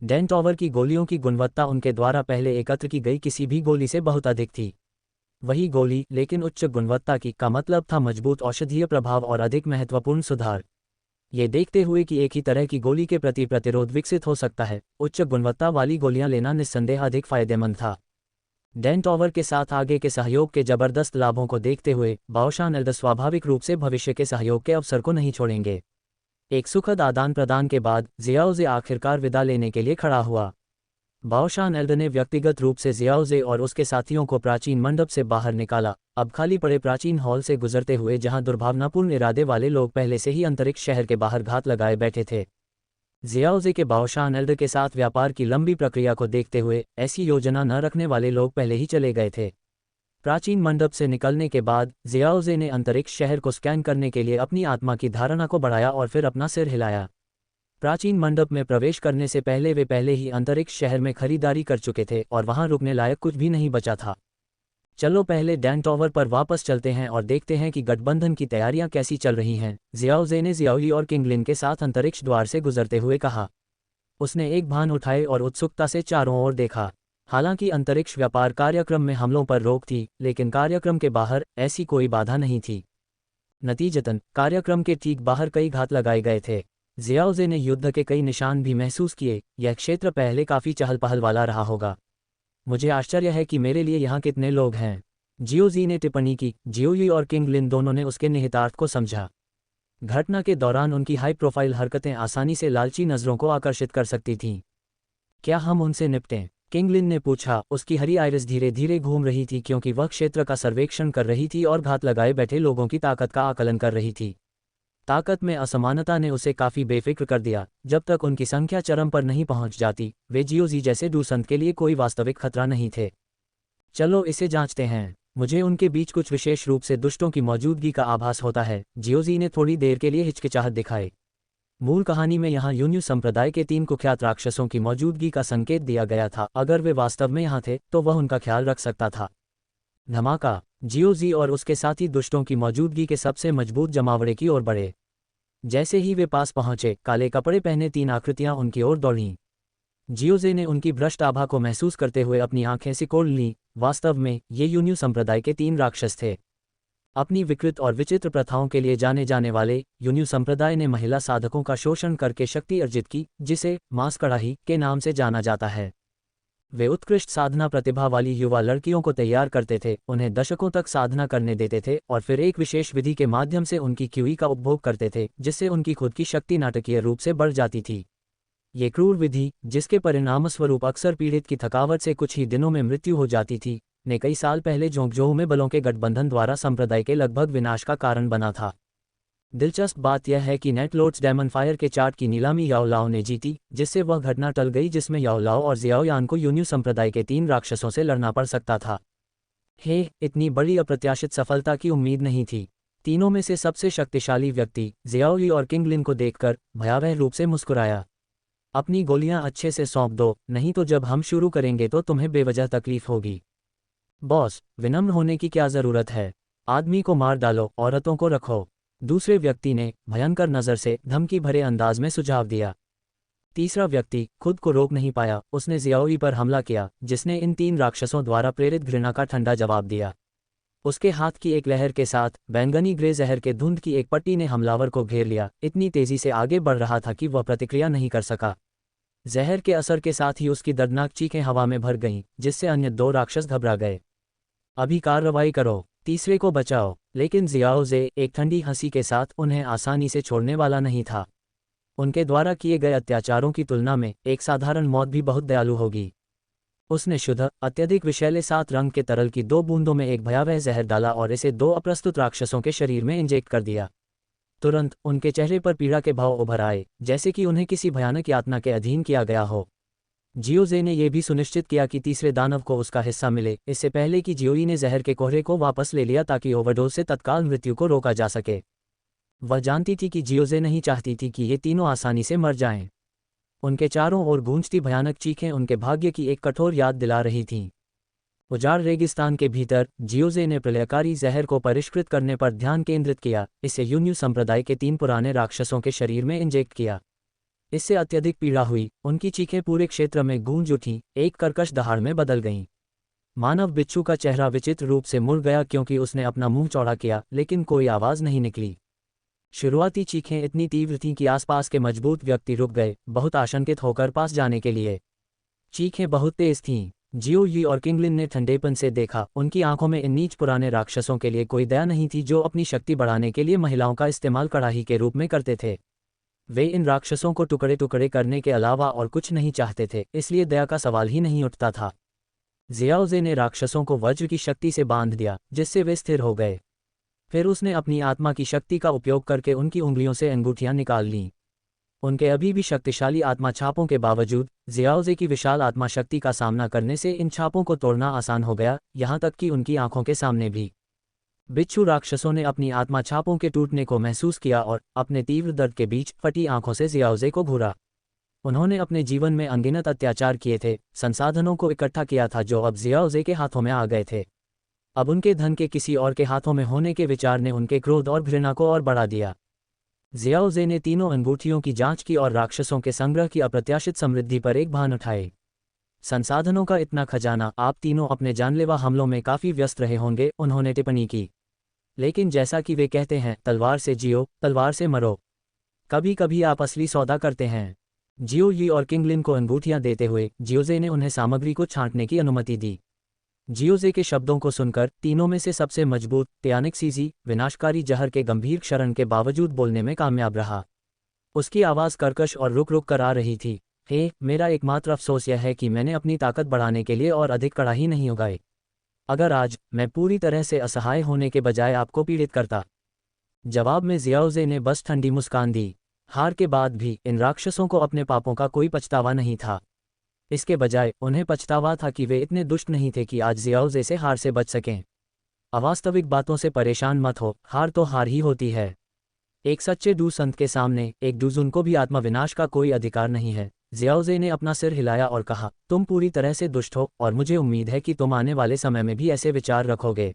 डैन टॉवर की गोलियों की गुणवत्ता उनके द्वारा पहले एकत्र की गई किसी भी गोली से बहुत अधिक थी। वही गोली, लेकिन उच्च गुणवत्ता की, का मतलब था मजबूत औषधीय प्रभाव और अधिक महत्वपूर्ण सुधार। ये देखते हुए कि एक ही तरह की गोली के प्रति प्रतिरोध विकसित हो सकता है, उच्च गुणवत्ता वाली गोलियां लेना निस्संदेह अधिक फायदेमंद था। डैन टॉवर के साथ आगे के सहयोग के जबरदस्त लाभों को देखते हुए बाओशान एल्डर स्वाभाविक रूप से भविष्य के सहयोग के अवसर को नहीं छोड़ेंगे। एक सुखद आदान प्रदान के बाद जियाओजे आखिरकार विदा लेने के लिए खड़ा हुआ। बाओशान एल्डर ने व्यक्तिगत रूप से जियाओजे और उसके साथियों को प्राचीन मंडप से बाहर निकाला, अब खाली पड़े प्राचीन हॉल से गुजरते हुए जहां दुर्भावनापूर्ण इरादे वाले लोग पहले से ही अंतरिक्ष शहर के बाहर घात लगाए बैठे थे। जियाओजे के बाओशान एल्डर के साथ व्यापार की लंबी प्रक्रिया को देखते हुए ऐसी योजना न रखने वाले लोग पहले ही चले गए थे। प्राचीन मंडप से निकलने के बाद जियाओजे ने अंतरिक्ष शहर को स्कैन करने के लिए अपनी आत्मा की धारणा को बढ़ाया और फिर अपना सिर हिलाया। प्राचीन मंडप में प्रवेश करने से पहले वे पहले ही अंतरिक्ष शहर में खरीदारी कर चुके थे और वहां रुकने लायक कुछ भी नहीं बचा था। चलो पहले डैन टॉवर पर वापस चलते हैं और देखते हैं कि गठबंधन की तैयारियां कैसी चल रही हैं, जियाओजे ने जियाओली और किंगलिन के साथ अंतरिक्ष द्वार से गुजरते हुए कहा। उसने एक भान उठाए और उत्सुकता से चारों ओर देखा। हालांकि अंतरिक्ष व्यापार कार्यक्रम में हमलों पर रोक थी, लेकिन कार्यक्रम के बाहर ऐसी कोई बाधा नहीं थी। नतीजतन कार्यक्रम के ठीक बाहर कई घात लगाए गए थे। जियाओजे ने युद्ध के कई निशान भी महसूस किए। यह क्षेत्र पहले काफ़ी चहल पहल वाला रहा होगा। मुझे आश्चर्य है कि मेरे लिए यहाँ कितने लोग हैं। जियोजी ने टिप्पणी की। जियोई और किंग लिन दोनों ने उसके निहितार्थ को समझा। घटना के दौरान उनकी हाई प्रोफाइल हरकतें आसानी से लालची नज़रों को आकर्षित कर सकती थीं। क्या हम उनसे निपटें? किंग लिन ने पूछा। उसकी हरी आइरिस धीरे धीरे घूम रही थी क्योंकि वह क्षेत्र का सर्वेक्षण कर रही थी और घात लगाए बैठे लोगों की ताकत का आकलन कर रही थी। ताकत में असमानता ने उसे काफ़ी बेफिक्र कर दिया। जब तक उनकी संख्या चरम पर नहीं पहुंच जाती, वे जियोजी जैसे डूसंत के लिए कोई वास्तविक खतरा नहीं थे। चलो इसे जांचते हैं। मुझे उनके बीच कुछ विशेष रूप से दुष्टों की मौजूदगी का आभास होता है। जियोजी ने थोड़ी देर के लिए हिचकिचाहट दिखाई। मूल कहानी में यहाँ यून्यू संप्रदाय के 3 कुख्यात राक्षसों की मौजूदगी का संकेत दिया गया था। अगर वे वास्तव में यहाँ थे तो वह उनका ख्याल रख सकता था। धमाका। जियोजी और उसके साथी दुष्टों की मौजूदगी के सबसे मजबूत जमावड़े की ओर बढ़े। जैसे ही वे पास पहुंचे, काले कपड़े पहने 3 आकृतियां उनकी ओर दौड़ीं। जियोजे ने उनकी भ्रष्ट आभा को महसूस करते हुए अपनी आंखें सिकोड़ लीं। वास्तव में ये यून्यू संप्रदाय के 3 राक्षस थे। अपनी विकृत और विचित्र प्रथाओं के लिए जाने जाने वाले यून्यू संप्रदाय ने महिला साधकों का शोषण करके शक्ति अर्जित की, जिसे मांस कड़ाही के नाम से जाना जाता है। वे उत्कृष्ट साधना प्रतिभा वाली युवा लड़कियों को तैयार करते थे, उन्हें दशकों तक साधना करने देते थे और फिर एक विशेष विधि के माध्यम से उनकी क्यूई का उपभोग करते थे, जिससे उनकी खुद की शक्ति नाटकीय रूप से बढ़ जाती थी। ये क्रूर विधि, जिसके परिणामस्वरूप अक्सर पीड़ित की थकावट से कुछ ही दिनों में मृत्यु हो जाती थी, ने कई साल पहले जोंगजोऊ में बलों के गठबंधन द्वारा संप्रदाय के लगभग विनाश का कारण बना था। दिलचस्प बात यह है कि नेट लॉर्ड्स डेमन फायर के चार्ट की नीलामी याओ लाओ ने जीती, जिससे वह घटना टल गई जिसमें याओ लाओ और जियाओ यान को यून्यू संप्रदाय के 3 राक्षसों से लड़ना पड़ सकता था। इतनी बड़ी अप्रत्याशित सफलता की उम्मीद नहीं थी। तीनों में से सबसे शक्तिशाली व्यक्ति जियाओ यी और किंग लिन को देखकर भयावह रूप से मुस्कुराया। अपनी गोलियां अच्छे से सौंप दो, नहीं तो जब हम शुरू करेंगे तो तुम्हें बेवजह तकलीफ होगी। बॉस, विनम्र होने की क्या जरूरत है? आदमी को मार डालो, औरतों को रखो। दूसरे व्यक्ति ने भयंकर नज़र से धमकी भरे अंदाज में सुझाव दिया। तीसरा व्यक्ति खुद को रोक नहीं पाया। उसने जियाओई पर हमला किया, जिसने इन 3 राक्षसों द्वारा प्रेरित घृणा का ठंडा जवाब दिया। उसके हाथ की एक लहर के साथ बैंगनी ग्रे जहर के धुंध की एक पट्टी ने हमलावर को घेर लिया। इतनी तेजी से आगे बढ़ रहा था कि वह प्रतिक्रिया नहीं कर सका। जहर के असर के साथ ही उसकी दर्दनाक चीखें हवा में भर गईं, जिससे अन्य 2 राक्षस घबरा गए। अभी कार्रवाई करो, तीसरे को बचाओ। लेकिन जियाओजे एक ठंडी हंसी के साथ उन्हें आसानी से छोड़ने वाला नहीं था। उनके द्वारा किए गए अत्याचारों की तुलना में एक साधारण मौत भी बहुत दयालु होगी। उसने शुद्ध, अत्यधिक विषैले 7 रंग के तरल की 2 बूंदों में एक भयावह जहर डाला और इसे 2 अप्रस्तुत राक्षसों के शरीर में इंजेक्ट कर दिया। तुरंत उनके चेहरे पर पीड़ा के भाव उभर आए, जैसे कि उन्हें किसी भयानक यातना के अधीन किया गया हो। जियोजे ने यह भी सुनिश्चित किया कि तीसरे दानव को उसका हिस्सा मिले, इससे पहले कि जियोई ने जहर के कोहरे को वापस ले लिया ताकि ओवरडोज से तत्काल मृत्यु को रोका जा सके। वह जानती थी कि जियोजे नहीं चाहती थी कि ये तीनों आसानी से मर जाएं। उनके चारों ओर गूंजती भयानक चीखें उनके भाग्य की एक कठोर याद दिला रही थीं। उजाड़ रेगिस्तान के भीतर जियोजे ने प्रलयकारी जहर को परिष्कृत करने पर ध्यान केंद्रित किया। इसे यून्यू संप्रदाय के 3 पुराने राक्षसों के शरीर में इंजेक्ट किया। इससे अत्यधिक पीड़ा हुई। उनकी चीखें पूरे क्षेत्र में गूंज उठीं, एक कर्कश दहाड़ में बदल गईं। मानव बिच्छू का चेहरा विचित्र रूप से मुड़ गया क्योंकि उसने अपना मुंह चौड़ा किया, लेकिन कोई आवाज़ नहीं निकली। शुरुआती चीखें इतनी तीव्र थीं कि आसपास के मजबूत व्यक्ति रुक गए, बहुत आशंकित होकर पास जाने के लिए। चीखें बहुत तेज थीं। जियोई और किंग लिन ने ठंडेपन से देखा। उनकी आंखों में इन नीच पुराने राक्षसों के लिए कोई दया नहीं थी जो अपनी शक्ति बढ़ाने के लिए महिलाओं का इस्तेमाल कड़ाही के रूप में करते थे। वे इन राक्षसों को टुकड़े टुकड़े करने के अलावा और कुछ नहीं चाहते थे, इसलिए दया का सवाल ही नहीं उठता था। जियाओजे ने राक्षसों को वज्र की शक्ति से बांध दिया, जिससे वे स्थिर हो गए। फिर उसने अपनी आत्मा की शक्ति का उपयोग करके उनकी उंगलियों से अंगूठियां निकाल लीं। उनके अभी भी शक्तिशाली आत्मा छापों के बावजूद जियाओजे की विशाल आत्मा शक्ति का सामना करने से इन छापों को तोड़ना आसान हो गया, यहाँ तक कि उनकी आंखों के सामने भी। बिच्छू राक्षसों ने अपनी आत्मा छापों के टूटने को महसूस किया और अपने तीव्र दर्द के बीच फटी आंखों से जियाओजे को घूरा। उन्होंने अपने जीवन में अनगिनत अत्याचार किए थे, संसाधनों को इकट्ठा किया था जो अब जियाओजे के हाथों में आ गए थे। अब उनके धन के किसी और के हाथों में होने के विचार ने उनके क्रोध और घृणा को और बढ़ा दिया। जियाओजे ने तीनों अंगूठियों की जांच की और राक्षसों के संग्रह की अप्रत्याशित समृद्धि पर एक भान उठाए। संसाधनों का इतना खजाना, आप तीनों अपने जानलेवा हमलों में काफ़ी व्यस्त रहे होंगे, उन्होंने टिप्पणी की। लेकिन जैसा कि वे कहते हैं, तलवार से जियो, तलवार से मरो। कभी कभी आप असली सौदा करते हैं। जियो यी और किंगलिन को अंगूठियां देते हुए जियोजे ने उन्हें सामग्री को छांटने की अनुमति दी। जियोजे के शब्दों को सुनकर तीनों में से सबसे मजबूत टियानिक सीजी विनाशकारी जहर के गंभीर क्षरण के बावजूद बोलने में कामयाब रहा। उसकी आवाज़ कर्कश और रुक रुक कर आ रही थी। हे, मेरा एकमात्र अफसोस यह है कि मैंने अपनी ताकत बढ़ाने के लिए और अधिक कड़ाही नहीं उगाई। अगर आज मैं पूरी तरह से असहाय होने के बजाय आपको पीड़ित करता। जवाब में जियाओजे ने बस ठंडी मुस्कान दी। हार के बाद भी इन राक्षसों को अपने पापों का कोई पछतावा नहीं था। इसके बजाय उन्हें पछतावा था कि वे इतने दुष्ट नहीं थे कि आज जियाओजे से हार से बच सकें। अवास्तविक बातों से परेशान मत हो, हार तो हार ही होती है। एक सच्चे डू संत के सामने एक डूजुन को भी आत्मविनाश का कोई अधिकार नहीं है। जियाओजे ने अपना सिर हिलाया और कहा, तुम पूरी तरह से दुष्ट हो और मुझे उम्मीद है कि तुम आने वाले समय में भी ऐसे विचार रखोगे।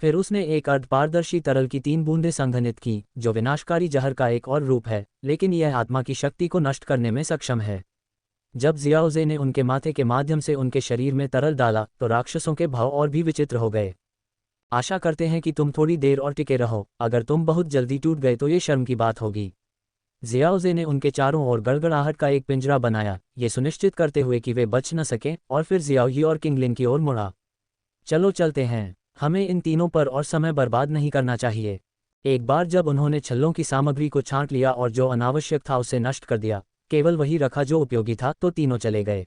फिर उसने एक अर्धपारदर्शी तरल की 3 बूंदें संघनित की, जो विनाशकारी जहर का एक और रूप है, लेकिन यह आत्मा की शक्ति को नष्ट करने में सक्षम है। जब जियाओजे ने उनके माथे के माध्यम से उनके शरीर में तरल डाला तो राक्षसों के भाव और भी विचित्र हो गए। आशा करते हैं कि तुम थोड़ी देर और टिके रहो, अगर तुम बहुत जल्दी टूट गए तो ये शर्म की बात होगी। जियाओजे ने उनके चारों ओर गड़गड़ाहट का एक पिंजरा बनाया, ये सुनिश्चित करते हुए कि वे बच न सकें, और फिर जियाओयी और किंगलिन की ओर मुड़ा। चलो चलते हैं, हमें इन तीनों पर और समय बर्बाद नहीं करना चाहिए। एक बार जब उन्होंने छल्लों की सामग्री को छांट लिया और जो अनावश्यक था उसे नष्ट कर दिया, केवल वही रखा जो उपयोगी था, तो तीनों चले गए।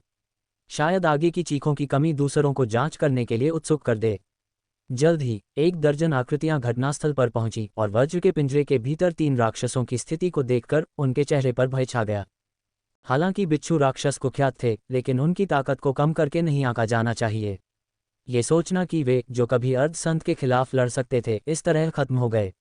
शायद आगे की चीखों की कमी दूसरों को जांच करने के लिए उत्सुक कर दे। जल्द ही 1 दर्जन आकृतियां घटनास्थल पर पहुंची और वज्र के पिंजरे के भीतर 3 राक्षसों की स्थिति को देखकर उनके चेहरे पर भय छा गया। हालांकि बिच्छू राक्षस कुख्यात थे, लेकिन उनकी ताकत को कम करके नहीं आंका जाना चाहिए। ये सोचना कि वे, जो कभी अर्ध संत के खिलाफ लड़ सकते थे, इस तरह खत्म हो गए।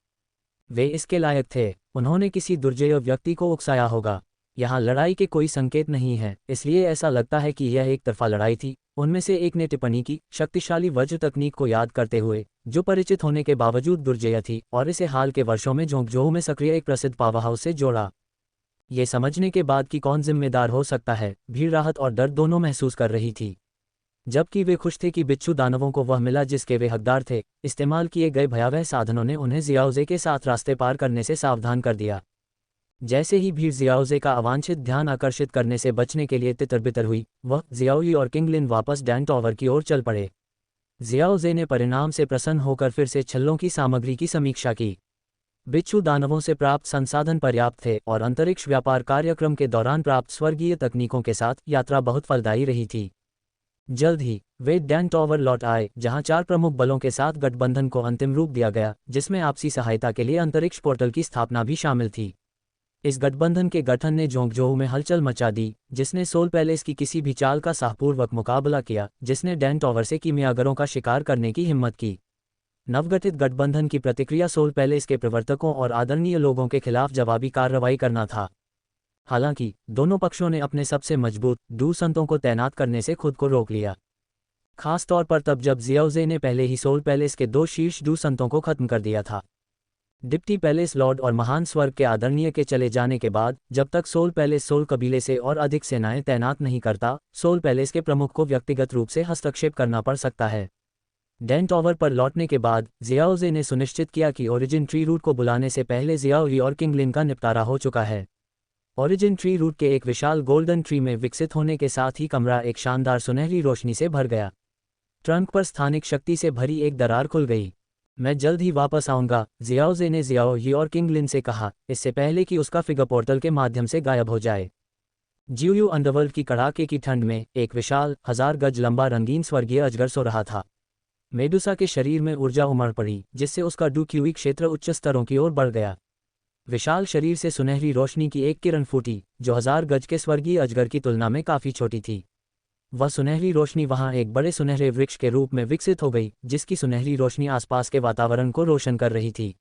वे इसके लायक थे। उन्होंने किसी दुर्जय व्यक्ति को उकसाया होगा। यहाँ लड़ाई के कोई संकेत नहीं है, इसलिए ऐसा लगता है कि यह एक तरफा लड़ाई थी। उनमें से एक ने टिप्पणी की, शक्तिशाली वज्र तकनीक को याद करते हुए, जो परिचित होने के बावजूद दुर्जय थी, और इसे हाल के वर्षों में जोंगजोऊ में सक्रिय एक प्रसिद्ध पावरहाउस से जोड़ा। ये समझने के बाद कि कौन जिम्मेदार हो सकता है, भीड़ राहत और डर दोनों महसूस कर रही थी। जबकि वे खुश थे कि बिच्छू दानवों को वह मिला जिसके वे हकदार थे, इस्तेमाल किए गए भयावह साधनों ने उन्हें जियाओजे के साथ रास्ते पार करने से सावधान कर दिया। जैसे ही भीड़ जियाओजे का अवांछित ध्यान आकर्षित करने से बचने के लिए तितर-बितर हुई, वह, जियाओयी और किंगलिन वापस डैन टॉवर की ओर चल पड़े। जियाओजे ने परिणाम से प्रसन्न होकर फिर से छल्लों की सामग्री की समीक्षा की। बिच्छू दानवों से प्राप्त संसाधन पर्याप्त थे और अंतरिक्ष व्यापार कार्यक्रम के दौरान प्राप्त स्वर्गीय तकनीकों के साथ यात्रा बहुत फलदायी रही थी। जल्द ही वे डैन टॉवर लौट आए, जहां 4 प्रमुख बलों के साथ गठबंधन को अंतिम रूप दिया गया, जिसमें आपसी सहायता के लिए अंतरिक्ष पोर्टल की स्थापना भी शामिल थी। इस गठबंधन के गठन ने जोंगजोऊ में हलचल मचा दी, जिसने सोल पैलेस की किसी भी चाल का साहपूर्वक मुकाबला किया, जिसने डैन टॉवर से कीमियागरों का शिकार करने की हिम्मत की। नवगठित गठबंधन की प्रतिक्रिया सोल पैलेस के प्रवर्तकों और आदरणीय लोगों के खिलाफ जवाबी कार्रवाई करना था। हालांकि दोनों पक्षों ने अपने सबसे मजबूत डू संतों को तैनात करने से खुद को रोक लिया, खास तौर पर तब जब जियाओजे ने पहले ही सोल पैलेस के 2 शीर्ष डू संतों को खत्म कर दिया था। डिप्टी पैलेस लॉर्ड और महान स्वर्ग के आदरणीय के चले जाने के बाद, जब तक सोल पैलेस सोल कबीले से और अधिक सेनाएं तैनात नहीं करता, सोल पैलेस के प्रमुख को व्यक्तिगत रूप से हस्तक्षेप करना पड़ सकता है। डैन टॉवर पर लौटने के बाद जियाओजे ने सुनिश्चित किया कि ओरिजिन ट्री रूट को बुलाने से पहले जियाओयी और किंगलिन का निपटारा हो चुका है। ओरिजिन ट्री रूट के एक विशाल गोल्डन ट्री में विकसित होने के साथ ही कमरा एक शानदार सुनहरी रोशनी से भर गया। ट्रंक पर स्थानिक शक्ति से भरी एक दरार खुल गई। मैं जल्द ही वापस आऊंगा, जियाओजे ने जियाओयी और किंगलिन से कहा, इससे पहले कि उसका फिगर पोर्टल के माध्यम से गायब हो जाए। जियूयू अंडरवर्ल्ड की कड़ाके की ठंड में एक विशाल 1000 गज लंबा रंगीन स्वर्गीय अजगर सो रहा था। मेडुसा के शरीर में ऊर्जा उमड़ पड़ी, जिससे उसका डूक्यूई क्षेत्र उच्च स्तरों की ओर बढ़ गया। विशाल शरीर से सुनहरी रोशनी की एक किरण फूटी, जो 1000 गज के स्वर्गीय अजगर की तुलना में काफी छोटी थी। वह सुनहरी रोशनी वहां एक बड़े सुनहरे वृक्ष के रूप में विकसित हो गई, जिसकी सुनहरी रोशनी आसपास के वातावरण को रोशन कर रही थी।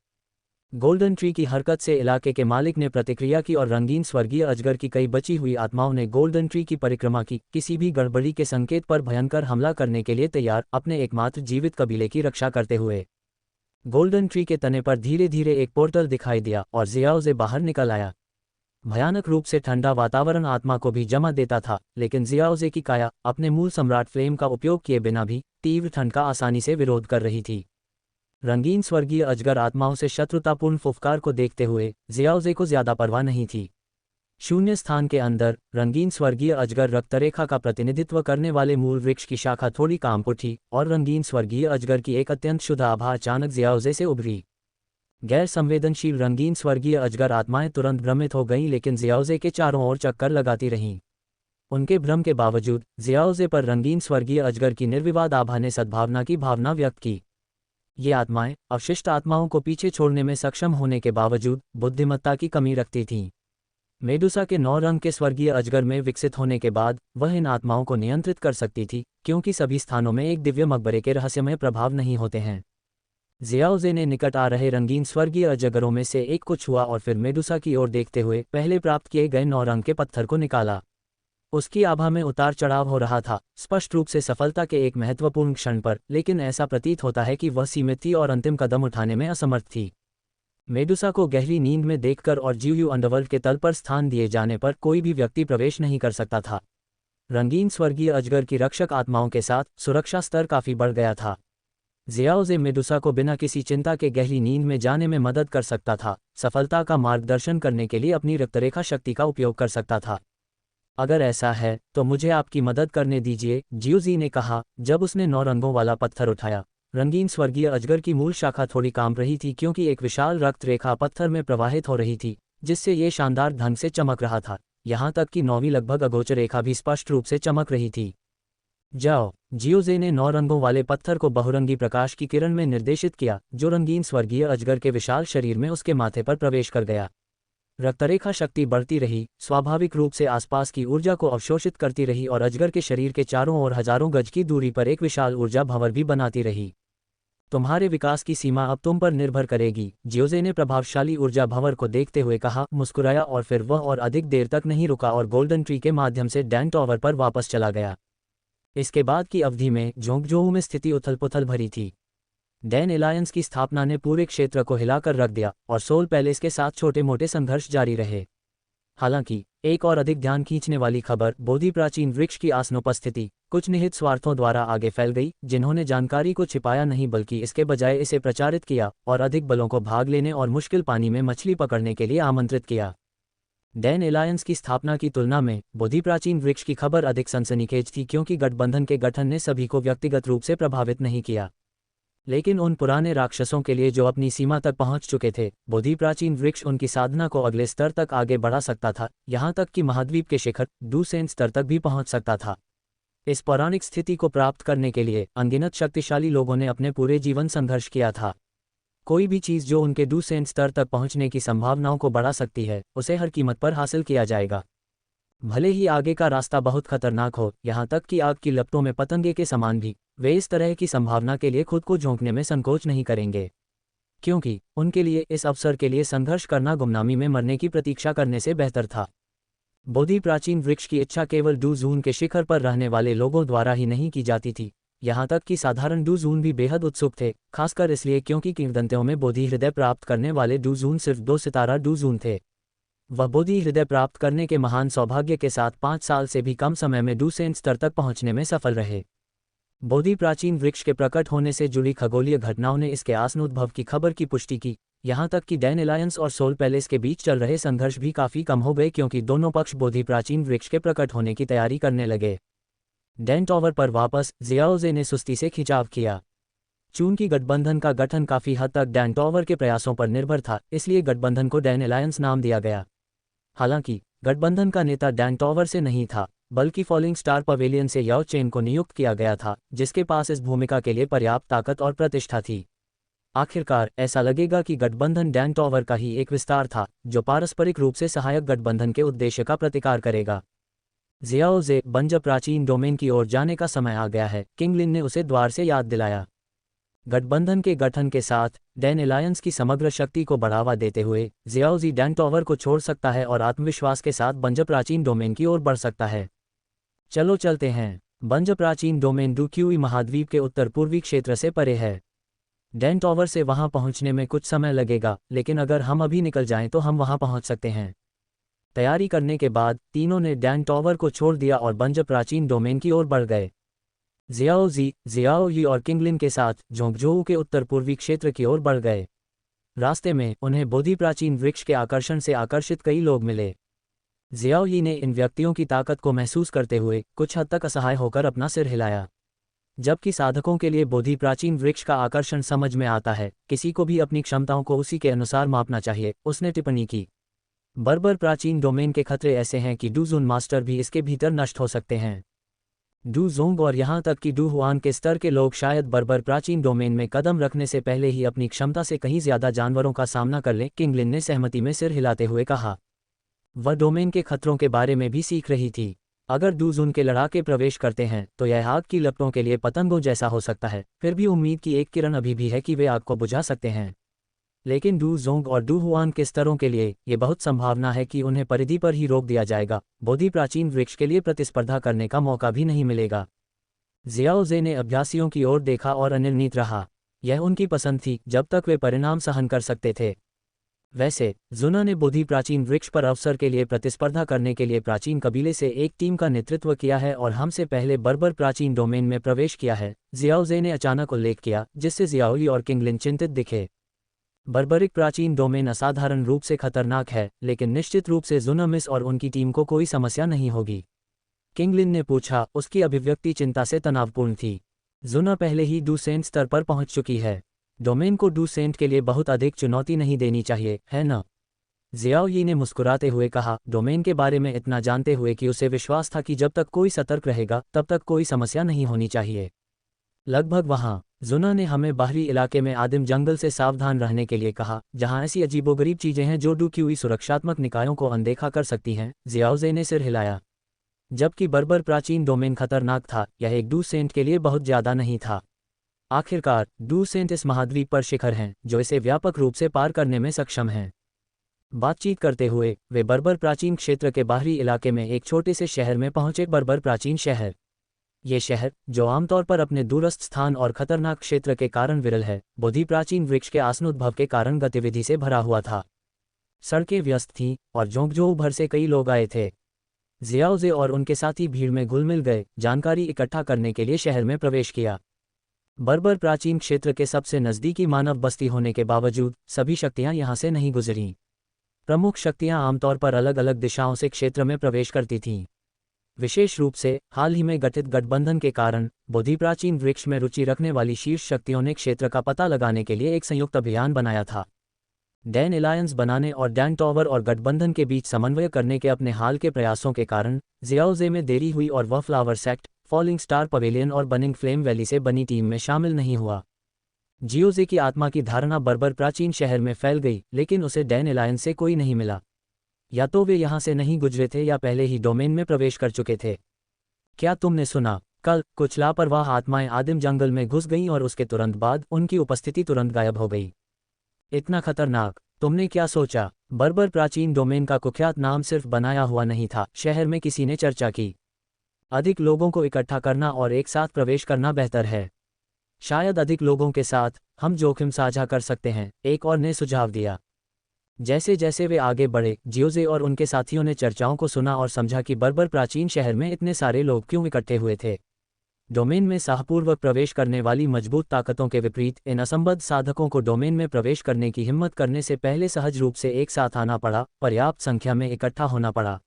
गोल्डन ट्री की हरकत से इलाके के मालिक ने प्रतिक्रिया की और रंगीन स्वर्गीय अजगर की कई बची हुई आत्माओं ने गोल्डन ट्री की परिक्रमा की, किसी भी गड़बड़ी के संकेत पर भयंकर हमला करने के लिए तैयार, अपने एकमात्र जीवित कबीले की रक्षा करते हुए। गोल्डन ट्री के तने पर धीरे धीरे एक पोर्टल दिखाई दिया और जियाओजे बाहर निकल आया। भयानक रूप से ठंडा वातावरण आत्मा को भी जमा देता था, लेकिन जियाओजे की काया अपने मूल सम्राट फ्लेम का उपयोग किए बिना भी तीव्र ठंड का आसानी से विरोध कर रही थी। रंगीन स्वर्गीय अजगर आत्माओं से शत्रुतापूर्ण फुफकार को देखते हुए जियाओजे को ज्यादा परवाह नहीं थी। शून्य स्थान के अंदर रंगीन स्वर्गीय अजगर रक्तरेखा का प्रतिनिधित्व करने वाले मूल वृक्ष की शाखा थोड़ी कांप उठी और रंगीन स्वर्गीय अजगर की एक अत्यंत शुद्ध आभा अचानक जियाओजे से उभरी। गैर संवेदनशील रंगीन स्वर्गीय अजगर आत्माएं तुरंत भ्रमित हो गईं, लेकिन जियाओजे के चारों ओर चक्कर लगाती रहीं। उनके भ्रम के बावजूद जियाओजे पर रंगीन स्वर्गीय अजगर की निर्विवाद आभा ने सद्भावना की भावना व्यक्त की। ये आत्माएं अवशिष्ट आत्माओं को पीछे छोड़ने में सक्षम होने के बावजूद बुद्धिमत्ता की कमी रखती थीं। मेडुसा के 9 रंग के स्वर्गीय अजगर में विकसित होने के बाद वह इन आत्माओं को नियंत्रित कर सकती थी, क्योंकि सभी स्थानों में एक दिव्य मकबरे के रहस्यमय प्रभाव नहीं होते हैं। जियाओजे ने निकट आ रहे रंगीन स्वर्गीय अजगरों में से एक को छुआ और फिर मेडुसा की ओर देखते हुए पहले प्राप्त किए गए 9 रंग के पत्थर को निकाला। उसकी आभा में उतार चढ़ाव हो रहा था, स्पष्ट रूप से सफलता के एक महत्वपूर्ण क्षण पर, लेकिन ऐसा प्रतीत होता है कि वह सीमित थी और अंतिम कदम उठाने में असमर्थ थी। मेडुसा को गहरी नींद में देखकर और जीयू अंडरवर्ल्ड के तल पर स्थान दिए जाने पर कोई भी व्यक्ति प्रवेश नहीं कर सकता था। रंगीन स्वर्गीय अजगर की रक्षक आत्माओं के साथ सुरक्षा स्तर काफी बढ़ गया था। जियाओजे मेडुसा को बिना किसी चिंता के गहरी नींद में जाने में मदद कर सकता था, सफलता का मार्गदर्शन करने के लिए अपनी रक्तरेखा शक्ति का उपयोग कर सकता था। अगर ऐसा है तो मुझे आपकी मदद करने दीजिए, जियोजी ने कहा जब उसने 9 रंगों वाला पत्थर उठाया। रंगीन स्वर्गीय अजगर की मूल शाखा थोड़ी कांप रही थी, क्योंकि एक विशाल रक्त रेखा पत्थर में प्रवाहित हो रही थी, जिससे ये शानदार ढंग से चमक रहा था। यहाँ तक कि 9वीं लगभग अगोचर रेखा भी स्पष्ट रूप से चमक रही थी। जाओ, जियोजे ने 9 रंगों वाले पत्थर को बहुरंगी प्रकाश की किरण में निर्देशित किया, जो रंगीन स्वर्गीय अजगर के विशाल शरीर में उसके माथे पर प्रवेश कर गया। रक्तरेखा शक्ति बढ़ती रही, स्वाभाविक रूप से आसपास की ऊर्जा को अवशोषित करती रही और अजगर के शरीर के चारों ओर हजारों गज की दूरी पर एक विशाल ऊर्जा भंवर भी बनाती रही। तुम्हारे विकास की सीमा अब तुम पर निर्भर करेगी, जियोजे ने प्रभावशाली ऊर्जा भंवर को देखते हुए कहा, मुस्कुराया और फिर वह और अधिक देर तक नहीं रुका और गोल्डन ट्री के माध्यम से डैन टॉवर पर वापस चला गया। इसके बाद की अवधि में जोंगजोऊ में स्थिति उथल-पुथल भरी थी। डैन एलायंस की स्थापना ने पूरे क्षेत्र को हिलाकर रख दिया और सोल पैलेस के साथ छोटे-मोटे संघर्ष जारी रहे। हालांकि एक और अधिक ध्यान खींचने वाली खबर बोधि प्राचीन वृक्ष की आसनोपस्थिति कुछ निहित स्वार्थों द्वारा आगे फैल गई, जिन्होंने जानकारी को छिपाया नहीं बल्कि इसके बजाय इसे प्रचारित किया और अधिक बलों को भाग लेने और मुश्किल पानी में मछली पकड़ने के लिए आमंत्रित किया। डैन एलायंस की स्थापना की तुलना में बोधि प्राचीन वृक्ष की खबर अधिक सनसनीखेज थी, क्योंकि गठबंधन के गठन ने सभी को व्यक्तिगत रूप से प्रभावित नहीं किया, लेकिन उन पुराने राक्षसों के लिए जो अपनी सीमा तक पहुंच चुके थे, बोधि प्राचीन वृक्ष उनकी साधना को अगले स्तर तक आगे बढ़ा सकता था, यहां तक कि महाद्वीप के शिखर डूसेन स्तर तक भी पहुंच सकता था। इस पौराणिक स्थिति को प्राप्त करने के लिए अनगिनत शक्तिशाली लोगों ने अपने पूरे जीवन संघर्ष किया था। कोई भी चीज जो उनके डूसेन स्तर तक पहुंचने की संभावनाओं को बढ़ा सकती है, उसे हर कीमत पर हासिल किया जाएगा, भले ही आगे का रास्ता बहुत खतरनाक हो, यहाँ तक कि आग की लपटों में पतंगे के समान भी। वे इस तरह की संभावना के लिए खुद को झोंकने में संकोच नहीं करेंगे, क्योंकि उनके लिए इस अवसर के लिए संघर्ष करना गुमनामी में मरने की प्रतीक्षा करने से बेहतर था। बोधि प्राचीन वृक्ष की इच्छा केवल डूजून के शिखर पर रहने वाले लोगों द्वारा ही नहीं की जाती थी, यहाँ तक कि साधारण डूजून भी बेहद उत्सुक थे, खासकर इसलिए क्योंकि किंवदंतियों में बोधि हृदय प्राप्त करने वाले डूजून सिर्फ 2 सितारा डूजून थे। वह बोधि हृदय प्राप्त करने के महान सौभाग्य के साथ 5 साल से भी कम समय में डूसेन स्तर तक पहुंचने में सफल रहे। बोधि प्राचीन वृक्ष के प्रकट होने से जुड़ी खगोलीय घटनाओं ने इसके आसनोद्भव की खबर की पुष्टि की, यहाँ तक कि डैन एलायंस और सोल पैलेस के बीच चल रहे संघर्ष भी काफी कम हो गए, क्योंकि दोनों पक्ष बोधि प्राचीन वृक्ष के प्रकट होने की तैयारी करने लगे। डैन टॉवर पर वापस जियाओजे ने सुस्ती से खिंचाव किया। चूंकि गठबंधन का गठन काफी हद तक डैन टॉवर के प्रयासों पर निर्भर था, इसलिए गठबंधन को डैन एलायंस नाम दिया गया। हालांकि गठबंधन का नेता डैन टॉवर से नहीं था, बल्कि फॉलिंग स्टार पवेलियन से याओ चेन को नियुक्त किया गया था, जिसके पास इस भूमिका के लिए पर्याप्त ताकत और प्रतिष्ठा थी। आखिरकार ऐसा लगेगा कि गठबंधन डैन टॉवर का ही एक विस्तार था, जो पारस्परिक रूप से सहायक गठबंधन के उद्देश्य का प्रतिकार करेगा। जियाओजे, बंज प्राचीन डोमेन की ओर जाने का समय आ गया है, किंगलिन ने उसे द्वार से याद दिलाया। गठबंधन के गठन के साथ डैन एलायंस की समग्र शक्ति को बढ़ावा देते हुए जियाओजी डैन टॉवर को छोड़ सकता है और आत्मविश्वास के साथ बंज प्राचीन डोमेन की ओर बढ़ सकता है। चलो चलते हैं। बंज प्राचीन डोमेन डूक्यूई महाद्वीप के उत्तर पूर्वी क्षेत्र से परे है। डैन टॉवर से वहां पहुंचने में कुछ समय लगेगा, लेकिन अगर हम अभी निकल जाएं तो हम वहां पहुंच सकते हैं। तैयारी करने के बाद तीनों ने डैन टॉवर को छोड़ दिया और बंज प्राचीन डोमेन की ओर बढ़ गए। जियाओ यी और किंगलिन के साथ जोंगजोऊ के उत्तर पूर्वी क्षेत्र की ओर बढ़ गए। रास्ते में उन्हें बोधि प्राचीन वृक्ष के आकर्षण से आकर्षित कई लोग मिले। जियाओ यी ने इन व्यक्तियों की ताकत को महसूस करते हुए कुछ हद तक असहाय होकर अपना सिर हिलाया। जबकि साधकों के लिए बोधि प्राचीन वृक्ष का आकर्षण समझ में आता है, किसी को भी अपनी क्षमताओं को उसी के अनुसार मापना चाहिए, उसने टिप्पणी की। बर्बर प्राचीन डोमेन के खतरे ऐसे हैं कि डू जून मास्टर भी इसके भीतर नष्ट हो सकते हैं। डू जोंग और यहाँ तक कि डू हुआन के स्तर के लोग शायद बर्बर प्राचीन डोमेन में कदम रखने से पहले ही अपनी क्षमता से कहीं ज्यादा जानवरों का सामना कर लें, किंगलिन ने सहमति में सिर हिलाते हुए कहा। वह डोमेन के खतरों के बारे में भी सीख रही थी। अगर डू जून के लड़ाके प्रवेश करते हैं तो यह आग की लपटों के लिए पतंगों जैसा हो सकता है, फिर भी उम्मीद की एक किरण अभी भी है कि वे आग को बुझा सकते हैं। लेकिन डू जोंग और डू हुआन के स्तरों के लिए ये बहुत संभावना है कि उन्हें परिधि पर ही रोक दिया जाएगा, बोधि प्राचीन वृक्ष के लिए प्रतिस्पर्धा करने का मौका भी नहीं मिलेगा। जियाओ जे ने अभ्यासियों की ओर देखा और अनिर्णित रहा। यह उनकी पसंद थी जब तक वे परिणाम सहन कर सकते थे। वैसे जुना ने बोधि प्राचीन वृक्ष पर अवसर के लिए प्रतिस्पर्धा करने के लिए प्राचीन कबीले से एक टीम का नेतृत्व किया है और हमसे पहले बर्बर प्राचीन डोमेन में प्रवेश किया है, जियाओ जे ने अचानक उल्लेख किया, जिससे जियाओली और किंगलिन चिंतित दिखे। बर्बरिक प्राचीन डोमेन असाधारण रूप से खतरनाक है, लेकिन निश्चित रूप से जुनामिस और उनकी टीम को कोई समस्या नहीं होगी। किंगलिन ने पूछा, उसकी अभिव्यक्ति चिंता से तनावपूर्ण थी। जुना पहले ही डू सेंट स्तर पर पहुंच चुकी है। डोमेन को डू सेंट के लिए बहुत अधिक चुनौती नहीं देनी चाहिए, है न? जियाओ यी ने मुस्कुराते हुए कहा, डोमेन के बारे में इतना जानते हुए कि उसे विश्वास था कि जब तक कोई सतर्क रहेगा तब तक कोई समस्या नहीं होनी चाहिए। लगभग वहाँ जुना ने हमें बाहरी इलाके में आदिम जंगल से सावधान रहने के लिए कहा, जहाँ ऐसी अजीबोगरीब चीजें हैं जो डू क्यूई सुरक्षात्मक निकायों को अनदेखा कर सकती हैं। जियाओ जे ने सिर हिलाया। जबकि बर्बर प्राचीन डोमेन खतरनाक था, यह एक डू सेंट के लिए बहुत ज्यादा नहीं था। आखिरकार डू सेंट इस महाद्वीप पर शिखर हैं जो इसे व्यापक रूप से पार करने में सक्षम हैं। बातचीत करते हुए वे बर्बर प्राचीन क्षेत्र के बाहरी इलाके में एक छोटे से शहर में पहुंचे। बर्बर प्राचीन शहर, ये शहर जो आमतौर पर अपने दूरस्थ स्थान और खतरनाक क्षेत्र के कारण विरल है, बोधि प्राचीन वृक्ष के आसनोद्भव के कारण गतिविधि से भरा हुआ था। सड़कें व्यस्त थीं और जोंगजोऊ भर से कई लोग आए थे। जियाओ जे और उनके साथी भीड़ में घुल मिल गए, जानकारी इकट्ठा करने के लिए शहर में प्रवेश किया। बर्बर प्राचीन क्षेत्र के सबसे नज़दीकी मानव बस्ती होने के बावजूद सभी शक्तियां यहां से नहीं गुजरीं। प्रमुख शक्तियां आमतौर पर अलग अलग दिशाओं से क्षेत्र में प्रवेश करती थीं। विशेष रूप से हाल ही में गठित गठबंधन के कारण बोधि प्राचीन वृक्ष में रुचि रखने वाली शीर्ष शक्तियों ने क्षेत्र का पता लगाने के लिए एक संयुक्त अभियान बनाया था। डैन एलायंस बनाने और डैन टॉवर और गठबंधन के बीच समन्वय करने के अपने हाल के प्रयासों के कारण जियाओ जे में देरी हुई और वह flower sect, falling star pavilion और बनिंग फ्लेम वैली से बनी टीम में शामिल नहीं हुआ। जियाओ जे की आत्मा की धारणा बर्बर प्राचीन शहर में फैल गई, लेकिन उसे डैन एलायंस से कोई नहीं मिला। या तो वे यहाँ से नहीं गुजरे थे या पहले ही डोमेन में प्रवेश कर चुके थे। क्या तुमने सुना? कल कुछ लापरवाह आत्माएं आदिम जंगल में घुस गईं और उसके तुरंत बाद उनकी उपस्थिति तुरंत गायब हो गई। इतना खतरनाक! तुमने क्या सोचा? बर्बर प्राचीन डोमेन का कुख्यात नाम सिर्फ बनाया हुआ नहीं था, शहर में किसी ने चर्चा की। अधिक लोगों को इकट्ठा करना और एक साथ प्रवेश करना बेहतर है। शायद अधिक लोगों के साथ हम जोखिम साझा कर सकते हैं, एक और ने सुझाव दिया। जैसे जैसे वे आगे बढ़े, जियोजे और उनके साथियों ने चर्चाओं को सुना और समझा कि बर्बर प्राचीन शहर में इतने सारे लोग क्यों इकट्ठे हुए थे। डोमेन में साहपूर्वक प्रवेश करने वाली मजबूत ताकतों के विपरीत इन असंबद्ध साधकों को डोमेन में प्रवेश करने की हिम्मत करने से पहले सहज रूप से एक साथ आना पड़ा, पर्याप्त संख्या में इकट्ठा होना पड़ा।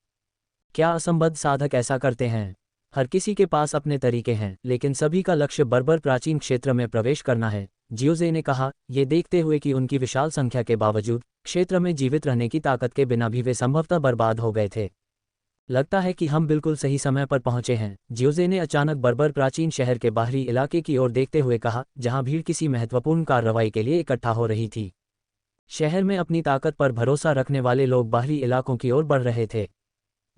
क्या असंबद्ध साधक ऐसा करते हैं? हर किसी के पास अपने तरीके हैं, लेकिन सभी का लक्ष्य बर्बर प्राचीन क्षेत्र में प्रवेश करना है, जियोजे ने कहा, ये देखते हुए कि उनकी विशाल संख्या के बावजूद क्षेत्र में जीवित रहने की ताकत के बिना भी वे संभवतः बर्बाद हो गए थे। लगता है कि हम बिल्कुल सही समय पर पहुंचे हैं, जियोजे ने अचानक बर्बर प्राचीन शहर के बाहरी इलाके की ओर देखते हुए कहा, जहां भीड़ किसी महत्वपूर्ण कार्रवाई के लिए इकट्ठा हो रही थी। शहर में अपनी ताकत पर भरोसा रखने वाले लोग बाहरी इलाकों की ओर बढ़ रहे थे।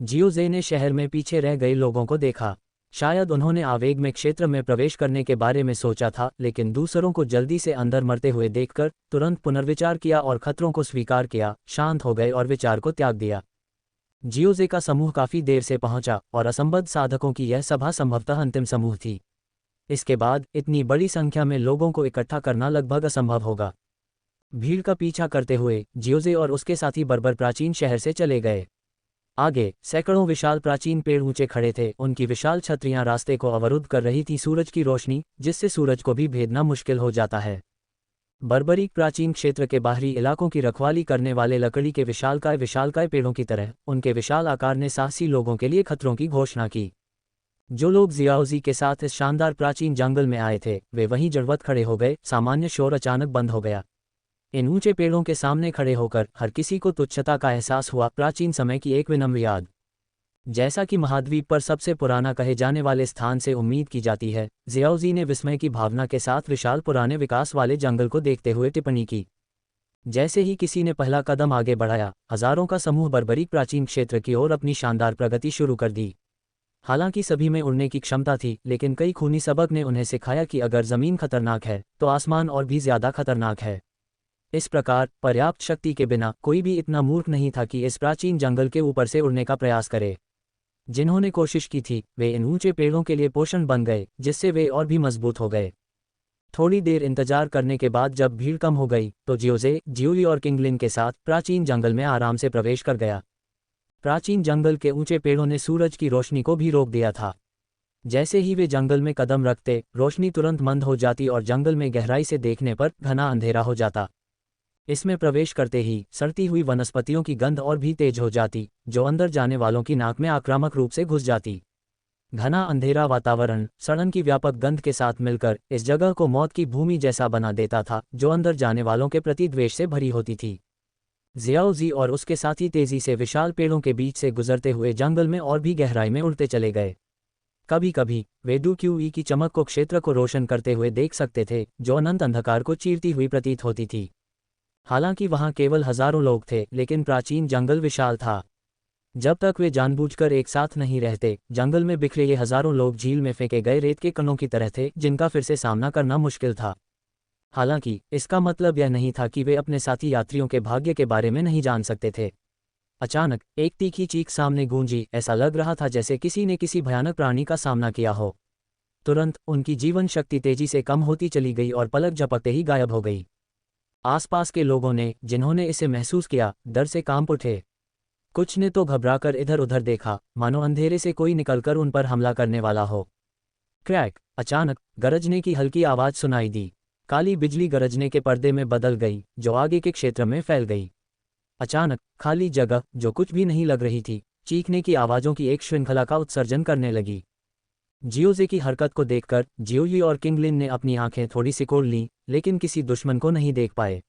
जियोजे ने शहर में पीछे रह गए लोगों को देखा। शायद उन्होंने आवेग में क्षेत्र में प्रवेश करने के बारे में सोचा था, लेकिन दूसरों को जल्दी से अंदर मरते हुए देखकर तुरंत पुनर्विचार किया और खतरों को स्वीकार किया, शांत हो गए और विचार को त्याग दिया। जियोजे का समूह काफी देर से पहुंचा और असंबद्ध साधकों की यह सभा संभवतः अंतिम समूह थी। इसके बाद इतनी बड़ी संख्या में लोगों को इकट्ठा करना लगभग असंभव होगा। भीड़ का पीछा करते हुए जियोजे और उसके साथी बर्बर प्राचीन शहर से चले गए। आगे सैकड़ों विशाल प्राचीन पेड़ ऊंचे खड़े थे, उनकी विशाल छतरियां रास्ते को अवरुद्ध कर रही थी सूरज की रोशनी, जिससे सूरज को भी भेदना मुश्किल हो जाता है। बर्बरीक प्राचीन क्षेत्र के बाहरी इलाकों की रखवाली करने वाले लकड़ी के विशालकाय पेड़ों की तरह उनके विशाल आकार ने साहसी लोगों के लिए खतरों की घोषणा की। जो लोग जियाओजी के साथ इस शानदार प्राचीन जंगल में आए थे वे वहीं जड़वत खड़े हो गए। सामान्य शोर अचानक बंद हो गया। इन ऊंचे पेड़ों के सामने खड़े होकर हर किसी को तुच्छता का एहसास हुआ, प्राचीन समय की एक विनम्र याद। जैसा कि महाद्वीप पर सबसे पुराना कहे जाने वाले स्थान से उम्मीद की जाती है, जियाओजी ने विस्मय की भावना के साथ विशाल पुराने विकास वाले जंगल को देखते हुए टिप्पणी की। जैसे ही किसी ने पहला कदम आगे बढ़ाया, हजारों का समूह बर्बरीक प्राचीन क्षेत्र की ओर अपनी शानदार प्रगति शुरू कर दी। हालांकि सभी में उड़ने की क्षमता थी, लेकिन कई खूनी सबक ने उन्हें सिखाया कि अगर जमीन खतरनाक है तो आसमान और भी ज्यादा खतरनाक है। इस प्रकार पर्याप्त शक्ति के बिना कोई भी इतना मूर्ख नहीं था कि इस प्राचीन जंगल के ऊपर से उड़ने का प्रयास करे। जिन्होंने कोशिश की थी वे इन ऊंचे पेड़ों के लिए पोषण बन गए, जिससे वे और भी मजबूत हो गए। थोड़ी देर इंतजार करने के बाद जब भीड़ कम हो गई तो जियोई और किंगलिन के साथ प्राचीन जंगल में आराम से प्रवेश कर गया। प्राचीन जंगल के ऊंचे पेड़ों ने सूरज की रोशनी को भी रोक दिया था। जैसे ही वे जंगल में कदम रखते, रोशनी तुरंत मंद हो जाती और जंगल में गहराई से देखने पर घना अंधेरा हो जाता। इसमें प्रवेश करते ही सड़ती हुई वनस्पतियों की गंध और भी तेज हो जाती, जो अंदर जाने वालों की नाक में आक्रामक रूप से घुस जाती। घना अंधेरा वातावरण सड़न की व्यापक गंध के साथ मिलकर इस जगह को मौत की भूमि जैसा बना देता था, जो अंदर जाने वालों के प्रति द्वेष से भरी होती थी। जियाओजी और उसके साथी तेजी से विशाल पेड़ों के बीच से गुजरते हुए जंगल में और भी गहराई में उड़ते चले गए। कभी कभी वे डूक्यूई की चमक को क्षेत्र को रोशन करते हुए देख सकते थे, जो अनंत अंधकार को चीरती हुई प्रतीत होती थी। हालांकि वहां केवल हजारों लोग थे, लेकिन प्राचीन जंगल विशाल था। जब तक वे जानबूझकर एक साथ नहीं रहते, जंगल में बिखरे ये हजारों लोग झील में फेंके गए रेत के कणों की तरह थे, जिनका फिर से सामना करना मुश्किल था। हालांकि इसका मतलब यह नहीं था कि वे अपने साथी यात्रियों के भाग्य के बारे में नहीं जान सकते थे। अचानक एक तीखी चीख सामने गूंजी, ऐसा लग रहा था जैसे किसी ने किसी भयानक प्राणी का सामना किया हो। तुरंत उनकी जीवन शक्ति तेजी से कम होती चली गई और पलक झपकते ही गायब हो गई। आसपास के लोगों ने, जिन्होंने इसे महसूस किया, डर से कांप उठे। कुछ ने तो घबराकर इधर उधर देखा, मानो अंधेरे से कोई निकलकर उन पर हमला करने वाला हो। क्रैक! अचानक गरजने की हल्की आवाज सुनाई दी। काली बिजली गरजने के पर्दे में बदल गई, जो आगे के क्षेत्र में फैल गई। अचानक खाली जगह, जो कुछ भी नहीं लग रही थी, चीखने की आवाजों की एक श्रृंखला का उत्सर्जन करने लगी। जियोजे की हरकत को देखकर जियोई और किंगलिन ने अपनी आंखें थोड़ी सिकोड़ लीं, लेकिन किसी दुश्मन को नहीं देख पाए।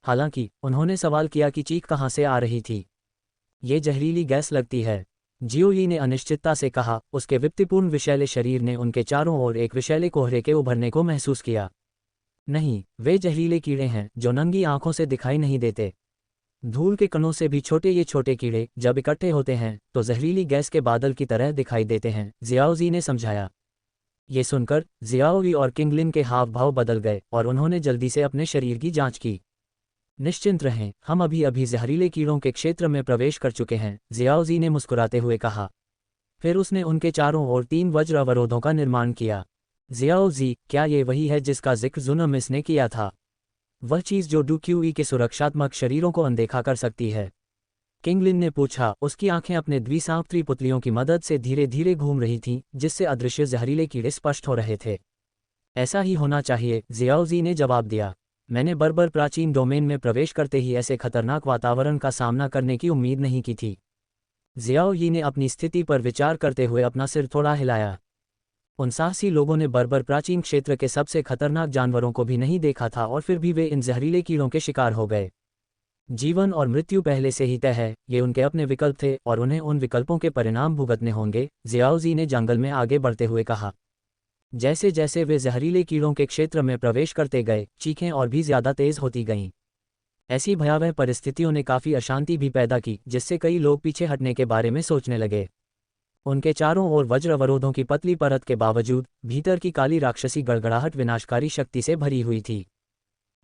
हालांकि उन्होंने सवाल किया कि चीख कहां से आ रही थी। ये जहरीली गैस लगती है, जियोई ने अनिश्चितता से कहा। उसके विप्तिपूर्ण विषैले शरीर ने उनके चारों ओर एक विषैले कोहरे के उभरने को महसूस किया। नहीं, वे जहरीले कीड़े हैं जो नंगी आंखों से दिखाई नहीं देते। धूल के कणों से भी छोटे ये छोटे कीड़े जब इकट्ठे होते हैं तो जहरीली गैस के बादल की तरह दिखाई देते हैं, जियाओजी ने समझाया। ये सुनकर जियाओई और किंगलिन के हाव भाव बदल गए और उन्होंने जल्दी से अपने शरीर की जांच की। निश्चिंत रहें, हम अभी अभी जहरीले कीड़ों के क्षेत्र में प्रवेश कर चुके हैं, जियाओजी ने मुस्कुराते हुए कहा। फिर उसने उनके चारों ओर 3 वज्र अवरोधों का निर्माण किया। जियाओजी, क्या ये वही है जिसका जिक्र जुनमिस ने किया था? वह चीज़ जो डूक्यूई के सुरक्षात्मक शरीरों को अनदेखा कर सकती है? किंगलिन ने पूछा। उसकी आंखें अपने द्विसांप्त्री पुतलियों की मदद से धीरे धीरे घूम रही थीं, जिससे अदृश्य जहरीले कीड़े स्पष्ट हो रहे थे। ऐसा ही होना चाहिए, जियाओजी ने जवाब दिया। मैंने बर्बर प्राचीन डोमेन में प्रवेश करते ही ऐसे खतरनाक वातावरण का सामना करने की उम्मीद नहीं की थी। जियाओई ने अपनी स्थिति पर विचार करते हुए अपना सिर थोड़ा हिलाया। उन साहसी लोगों ने बर्बर प्राचीन क्षेत्र के सबसे खतरनाक जानवरों को भी नहीं देखा था, और फिर भी वे इन जहरीले कीड़ों के शिकार हो गए। जीवन और मृत्यु पहले से ही तय है, ये उनके अपने विकल्प थे और उन्हें उन विकल्पों के परिणाम भुगतने होंगे, जियाओजी ने जंगल में आगे बढ़ते हुए कहा। जैसे जैसे वे जहरीले कीड़ों के क्षेत्र में प्रवेश करते गए, चीखें और भी ज्यादा तेज होती गईं। ऐसी भयावह परिस्थितियों ने काफ़ी अशांति भी पैदा की, जिससे कई लोग पीछे हटने के बारे में सोचने लगे। उनके चारों ओर वज्र अवरोधों की पतली परत के बावजूद भीतर की काली राक्षसी गड़गड़ाहट विनाशकारी शक्ति से भरी हुई थी।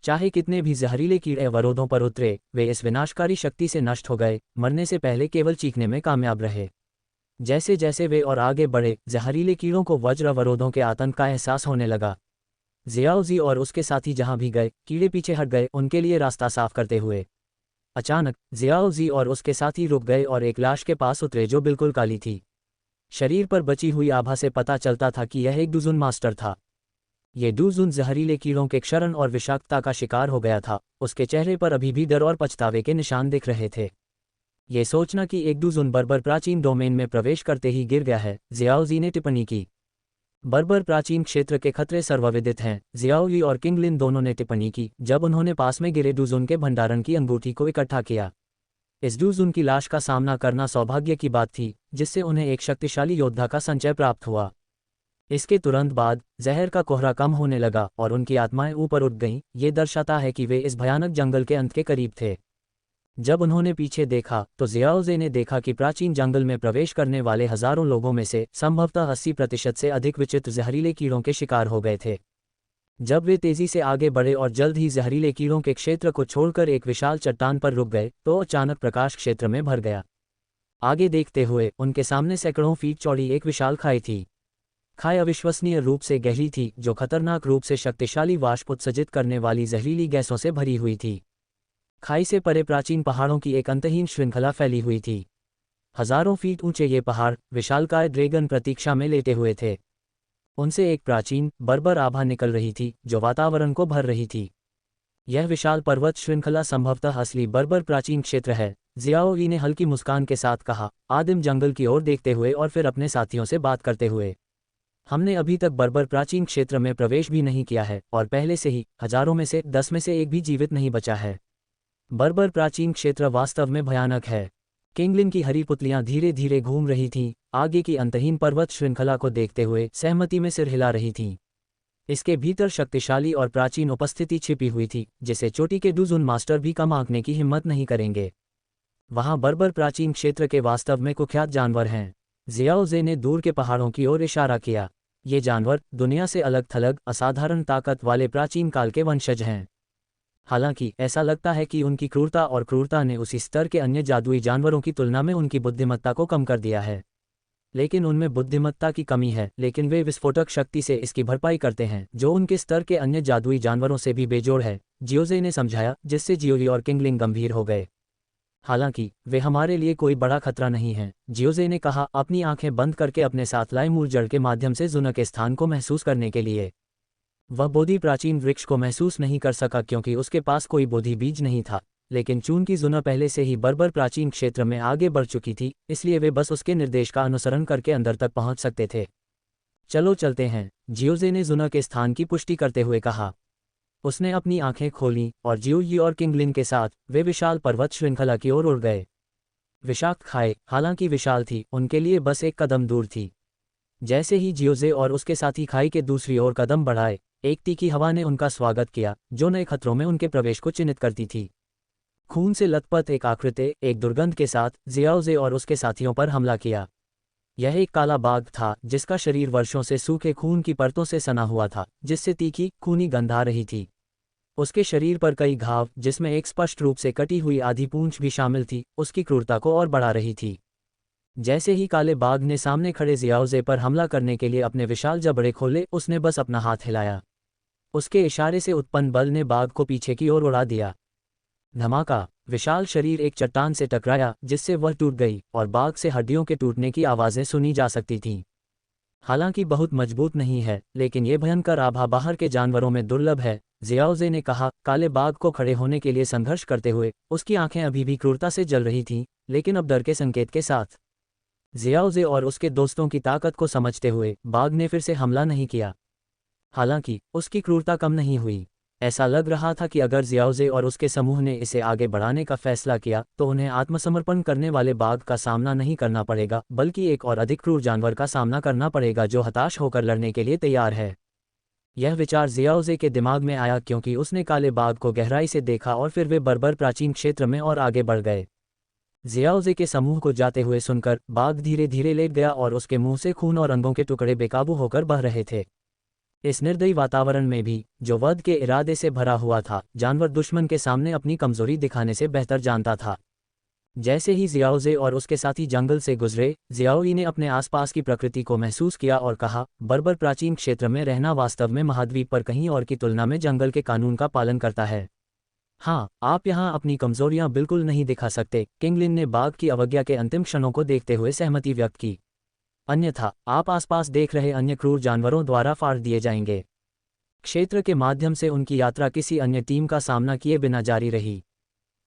चाहे कितने भी जहरीले कीड़े अवरोधों पर उतरे, वे इस विनाशकारी शक्ति से नष्ट हो गए, मरने से पहले केवल चीखने में कामयाब रहे। जैसे जैसे वे और आगे बढ़े, जहरीले कीड़ों को वज्र अवरोधों के आतंक का एहसास होने लगा। जियाओजी और उसके साथी जहां भी गए, कीड़े पीछे हट गए, उनके लिए रास्ता साफ करते हुए। अचानक जियाओ जी और उसके साथी रुक गए और एक लाश के पास उतरे जो बिल्कुल काली थी। शरीर पर बची हुई आभा से पता चलता था कि यह एक डुजुन मास्टर था। ये डुजुन जहरीले कीड़ों के क्षरण और विषाक्तता का शिकार हो गया था। उसके चेहरे पर अभी भी डर और पछतावे के निशान दिख रहे थे। ये सोचना कि एक डुजुन बर्बर प्राचीन डोमेन में प्रवेश करते ही गिर गया है, जियाओ जी ने टिप्पणी की। बर्बर प्राचीन क्षेत्र के खतरे सर्वविदित हैं, जियाओ यी और किंगलिन दोनों ने टिप्पणी की जब उन्होंने पास में गिरे डुजुन के भंडारण की अंगूठी को इकट्ठा किया। इस डुजुन की लाश का सामना करना सौभाग्य की बात थी, जिससे उन्हें एक शक्तिशाली योद्धा का संचय प्राप्त हुआ। इसके तुरंत बाद जहर का कोहरा कम होने लगा और उनकी आत्माएं ऊपर उठ गईं। ये दर्शाता है कि वे इस भयानक जंगल के अंत के करीब थे। जब उन्होंने पीछे देखा तो जियाओजे ने देखा कि प्राचीन जंगल में प्रवेश करने वाले हजारों लोगों में से संभवतः 80% से अधिक विचित्र जहरीले कीड़ों के शिकार हो गए थे। जब वे तेजी से आगे बढ़े और जल्द ही जहरीले कीड़ों के क्षेत्र को छोड़कर एक विशाल चट्टान पर रुक गए तो अचानक प्रकाश क्षेत्र में भर गया। आगे देखते हुए उनके सामने सैकड़ों फीट चौड़ी एक विशाल खाई थी। खाई अविश्वसनीय रूप से गहरी थी, जो खतरनाक रूप से शक्तिशाली वाष्प उत्सर्जित करने वाली जहरीली गैसों से भरी हुई थी। खाई से परे प्राचीन पहाड़ों की एक अंतहीन श्रृंखला फैली हुई थी। हजारों फीट ऊंचे ये पहाड़ विशालकाय ड्रैगन प्रतीक्षा में लेटे हुए थे। उनसे एक प्राचीन बर्बर आभा निकल रही थी जो वातावरण को भर रही थी। यह विशाल पर्वत श्रृंखला संभवतः असली बर्बर प्राचीन क्षेत्र है, जियाओ यी ने हल्की मुस्कान के साथ कहा, आदिम जंगल की ओर देखते हुए और फिर अपने साथियों से बात करते हुए। हमने अभी तक बर्बर प्राचीन क्षेत्र में प्रवेश भी नहीं किया है और पहले से ही हजारों में से 10 में से एक भी जीवित नहीं बचा है। बर्बर प्राचीन क्षेत्र वास्तव में भयानक है। किंगलिन की हरी पुतलियां धीरे धीरे घूम रही थीं, आगे की अंतहीन पर्वत श्रृंखला को देखते हुए सहमति में सिर हिला रही थीं। इसके भीतर शक्तिशाली और प्राचीन उपस्थिति छिपी हुई थी, जिसे चोटी के डुजुन मास्टर भी कम आंकने की हिम्मत नहीं करेंगे। वहां बर्बर प्राचीन क्षेत्र के वास्तव में कुख्यात जानवर हैं। जियाओजे ने दूर के पहाड़ों की ओर इशारा किया। ये जानवर दुनिया से अलग थलग असाधारण ताकत वाले प्राचीन काल के वंशज हैं। हालांकि ऐसा लगता है कि उनकी क्रूरता ने उसी स्तर के अन्य जादुई जानवरों की तुलना में उनकी बुद्धिमत्ता को कम कर दिया है। लेकिन उनमें बुद्धिमत्ता की कमी है, लेकिन वे विस्फोटक शक्ति से इसकी भरपाई करते हैं जो उनके स्तर के अन्य जादुई जानवरों से भी बेजोड़ है, जियोजे ने समझाया, जिससे जियोई और किंगलिन गंभीर हो गए। हालांकि वे हमारे लिए कोई बड़ा खतरा नहीं हैं, जियोजे ने कहा, अपनी आंखें बंद करके अपने साथ लाए मूल जड़ के माध्यम से जुना के स्थान को महसूस करने के लिए। वह बोधि प्राचीन वृक्ष को महसूस नहीं कर सका क्योंकि उसके पास कोई बोधि बीज नहीं था, लेकिन चून की जुना पहले से ही बर्बर प्राचीन क्षेत्र में आगे बढ़ चुकी थी, इसलिए वे बस उसके निर्देश का अनुसरण करके अंदर तक पहुंच सकते थे। चलो चलते हैं, जियोजे ने जुना के स्थान की पुष्टि करते हुए कहा। उसने अपनी आंखें खोलीं और जियोई और किंगलिन के साथ वे विशाल पर्वत श्रृंखला की ओर उड़ गए। विषाक्त खाई हालांकि विशाल थी, उनके लिए बस एक कदम दूर थी। जैसे ही जियोजे और उसके साथी खाई के दूसरी ओर कदम बढ़ाए, एक तीखी हवा ने उनका स्वागत किया जो नए खतरों में उनके प्रवेश को चिन्हित करती थी। खून से लथपथ एक आकृति एक दुर्गंध के साथ जियाओजे और उसके साथियों पर हमला किया। यह एक काला बाघ था जिसका शरीर वर्षों से सूखे खून की परतों से सना हुआ था, जिससे तीखी खूनी गंध आ रही थी। उसके शरीर पर कई घाव, जिसमें एक स्पष्ट रूप से कटी हुई आधी पूंछ भी शामिल थी, उसकी क्रूरता को और बढ़ा रही थी। जैसे ही काले बाघ ने सामने खड़े जियाओजे पर हमला करने के लिए अपने विशाल जबड़े खोले, उसने बस अपना हाथ हिलाया। उसके इशारे से उत्पन्न बल ने बाघ को पीछे की ओर उड़ा दिया। धमाका! विशाल शरीर एक चट्टान से टकराया जिससे वह टूट गई और बाघ से हड्डियों के टूटने की आवाज़ें सुनी जा सकती थीं। हालांकि बहुत मजबूत नहीं है, लेकिन यह भयंकर आभा बाहर के जानवरों में दुर्लभ है, जियाओजे ने कहा। काले बाघ को खड़े होने के लिए संघर्ष करते हुए उसकी आंखें अभी भी क्रूरता से जल रही थीं, लेकिन अब डर के संकेत के साथ। जियाओजे और उसके दोस्तों की ताकत को समझते हुए बाघ ने फिर से हमला नहीं किया। हालांकि उसकी क्रूरता कम नहीं हुई। ऐसा लग रहा था कि अगर जियाओजे और उसके समूह ने इसे आगे बढ़ाने का फैसला किया तो उन्हें आत्मसमर्पण करने वाले बाघ का सामना नहीं करना पड़ेगा, बल्कि एक और अधिक क्रूर जानवर का सामना करना पड़ेगा जो हताश होकर लड़ने के लिए तैयार है। यह विचार जियाओजे के दिमाग में आया क्योंकि उसने काले बाघ को गहराई से देखा और फिर वे बर्बर प्राचीन क्षेत्र में और आगे बढ़ गए। जियाओजे के समूह को जाते हुए सुनकर बाघ धीरे धीरे लेट गया और उसके मुंह से खून और अंगों के टुकड़े बेकाबू होकर बह रहे थे। इस निर्दयी वातावरण में भी, जो वध के इरादे से भरा हुआ था, जानवर दुश्मन के सामने अपनी कमजोरी दिखाने से बेहतर जानता था। जैसे ही जियाओजे और उसके साथी जंगल से गुजरे, जियाओई ने अपने आसपास की प्रकृति को महसूस किया और कहा, बर्बर प्राचीन क्षेत्र में रहना वास्तव में महाद्वीप पर कहीं और की तुलना में जंगल के कानून का पालन करता है। हाँ, आप यहाँ अपनी कमजोरियां बिल्कुल नहीं दिखा सकते। किंगलिन ने बाघ की अवज्ञा के अंतिम क्षणों को देखते हुए सहमति व्यक्त की। अन्यथा आप आसपास देख रहे अन्य क्रूर जानवरों द्वारा फाड़ दिए जाएंगे। क्षेत्र के माध्यम से उनकी यात्रा किसी अन्य टीम का सामना किए बिना जारी रही।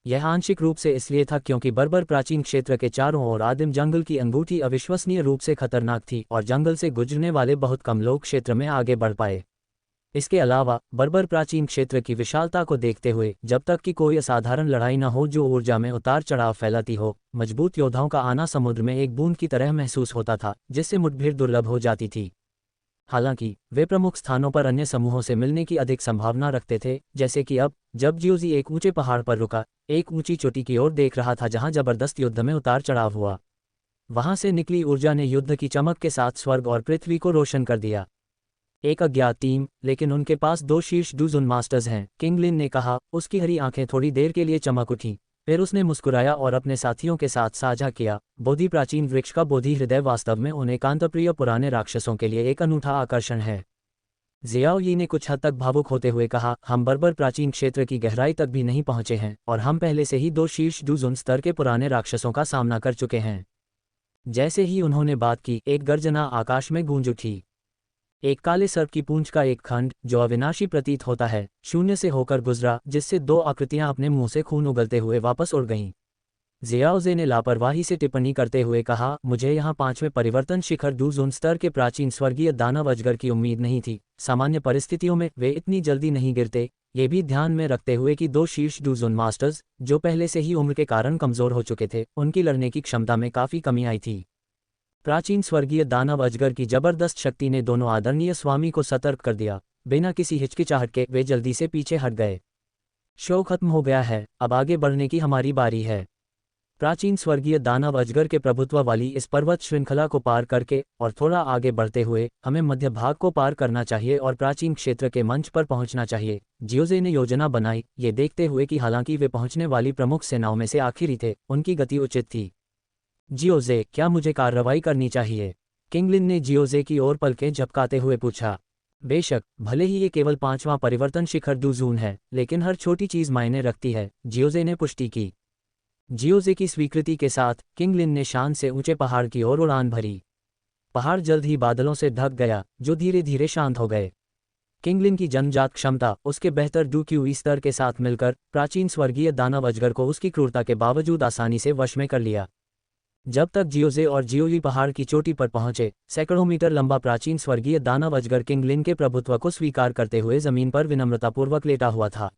यह आंशिक रूप से इसलिए था क्योंकि बर्बर प्राचीन क्षेत्र के चारों ओर आदिम जंगल की अंगूठी अविश्वसनीय रूप से खतरनाक थी और जंगल से गुजरने वाले बहुत कम लोग क्षेत्र में आगे बढ़ पाए। इसके अलावा बर्बर प्राचीन क्षेत्र की विशालता को देखते हुए, जब तक कि कोई असाधारण लड़ाई न हो जो ऊर्जा में उतार चढ़ाव फैलाती हो, मजबूत योद्धाओं का आना समुद्र में एक बूंद की तरह महसूस होता था जिससे मुठभेड़ दुर्लभ हो जाती थी। हालांकि वे प्रमुख स्थानों पर अन्य समूहों से मिलने की अधिक संभावना रखते थे, जैसे कि अब जब जियोजी एक ऊंचे पहाड़ पर रुका, एक ऊंची चोटी की ओर देख रहा था जहां जबरदस्त युद्ध में उतार चढ़ाव हुआ। वहां से निकली ऊर्जा ने युद्ध की चमक के साथ स्वर्ग और पृथ्वी को रोशन कर दिया। एक अज्ञात टीम, लेकिन उनके पास 2 शीर्ष डूजन मास्टर्स हैं, किंगलिन ने कहा। उसकी हरी आंखें थोड़ी देर के लिए चमक उठीं, फिर उसने मुस्कुराया और अपने साथियों के साथ साझा किया। बोधि प्राचीन वृक्ष का बोधि हृदय वास्तव में उन एकांतप्रिय पुराने राक्षसों के लिए एक अनूठा आकर्षण है। जियाओ यी ने कुछ हद तक भावुक होते हुए कहा, हम बर्बर प्राचीन क्षेत्र की गहराई तक भी नहीं पहुंचे हैं और हम पहले से ही 2 शीर्ष डूजन स्तर के पुराने राक्षसों का सामना कर चुके हैं। जैसे ही उन्होंने बात की, एक गर्जना आकाश में गूंज उठी। एक काले सर्प की पूंछ का एक खंड, जो अविनाशी प्रतीत होता है, शून्य से होकर गुजरा, जिससे 2 आकृतियां अपने मुंह से खून उगलते हुए वापस उड़ गईं। जियाओजे ने लापरवाही से टिप्पणी करते हुए कहा, मुझे यहाँ 5वें परिवर्तन शिखर डूजोन स्तर के प्राचीन स्वर्गीय दानव अजगर की उम्मीद नहीं थी। सामान्य परिस्थितियों में वे इतनी जल्दी नहीं गिरते, ये भी ध्यान में रखते हुए कि 2 शीर्ष डूजोन मास्टर्स, जो पहले से ही उम्र के कारण कमजोर हो चुके थे, उनकी लड़ने की क्षमता में काफी कमी आई थी। प्राचीन स्वर्गीय दानव अजगर की जबरदस्त शक्ति ने दोनों आदरणीय स्वामी को सतर्क कर दिया। बिना किसी हिचकिचाहट के वे जल्दी से पीछे हट गए। शो खत्म हो गया है, अब आगे बढ़ने की हमारी बारी है। प्राचीन स्वर्गीय दानव अजगर के प्रभुत्व वाली इस पर्वत श्रृंखला को पार करके और थोड़ा आगे बढ़ते हुए हमें मध्य भाग को पार करना चाहिए और प्राचीन क्षेत्र के मंच पर पहुंचना चाहिए। जियोजे ने योजना बनाई, ये देखते हुए कि हालांकि वे पहुंचने वाली प्रमुख सेनाओं में से आखिरी थे, उनकी गति उचित थी। जियोजे, क्या मुझे कार्रवाई करनी चाहिए? किंगलिन ने जियोजे की ओर पलकें झपकाते हुए पूछा। बेशक, भले ही ये केवल 5वां परिवर्तन शिखर डूजून है, लेकिन हर छोटी चीज मायने रखती है, जियोजे ने पुष्टि की। जियोजे की स्वीकृति के साथ किंगलिन ने शान से ऊंचे पहाड़ की ओर उड़ान भरी। पहाड़ जल्द ही बादलों से ढक गया, जो धीरे धीरे शांत हो गए। किंगलिन की जन्मजात क्षमता, उसके बेहतर डूक्यू स्तर के साथ मिलकर, प्राचीन स्वर्गीय दानव अजगर को उसकी क्रूरता के बावजूद आसानी से वश में कर लिया। जब तक जियोजे और जियोई पहाड़ की चोटी पर पहुंचे, सैकड़ों मीटर लंबा प्राचीन स्वर्गीय दानव अजगर किंगलिन के प्रभुत्व को स्वीकार करते हुए जमीन पर विनम्रतापूर्वक लेटा हुआ था।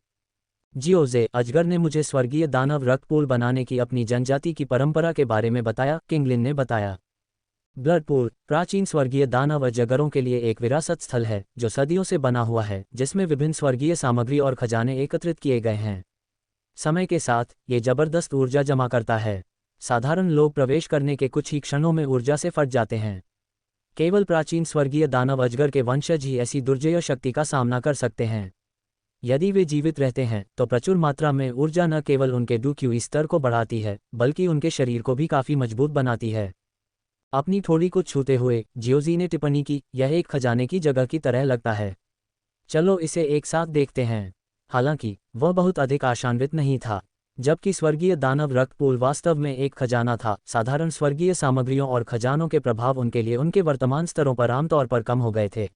जियोजे, अजगर ने मुझे स्वर्गीय दानव रक्तपूल बनाने की अपनी जनजाति की परंपरा के बारे में बताया, किंगलिन ने बताया। ब्लड पूल प्राचीन स्वर्गीय दानव अजगरों के लिए एक विरासत स्थल है जो सदियों से बना हुआ है, जिसमें विभिन्न स्वर्गीय सामग्री और खजाने एकत्रित किए गए हैं। समय के साथ ये जबरदस्त ऊर्जा जमा करता है। साधारण लोग प्रवेश करने के कुछ ही क्षणों में ऊर्जा से फट जाते हैं। केवल प्राचीन स्वर्गीय दानव अजगर के वंशज ही ऐसी दुर्जय शक्ति का सामना कर सकते हैं। यदि वे जीवित रहते हैं तो प्रचुर मात्रा में ऊर्जा न केवल उनके डूक्यू स्तर को बढ़ाती है, बल्कि उनके शरीर को भी काफी मजबूत बनाती है। अपनी थोड़ी को छूते हुए जियोजी ने टिप्पणी की, यह एक खजाने की जगह की तरह लगता है। चलो इसे एक साथ देखते हैं। हालांकि वह बहुत अधिक आशान्वित नहीं था। जबकि स्वर्गीय दानव रक्तपूल वास्तव में एक खजाना था, साधारण स्वर्गीय सामग्रियों और खजानों के प्रभाव उनके लिए उनके वर्तमान स्तरों पर आमतौर पर कम हो गए थे।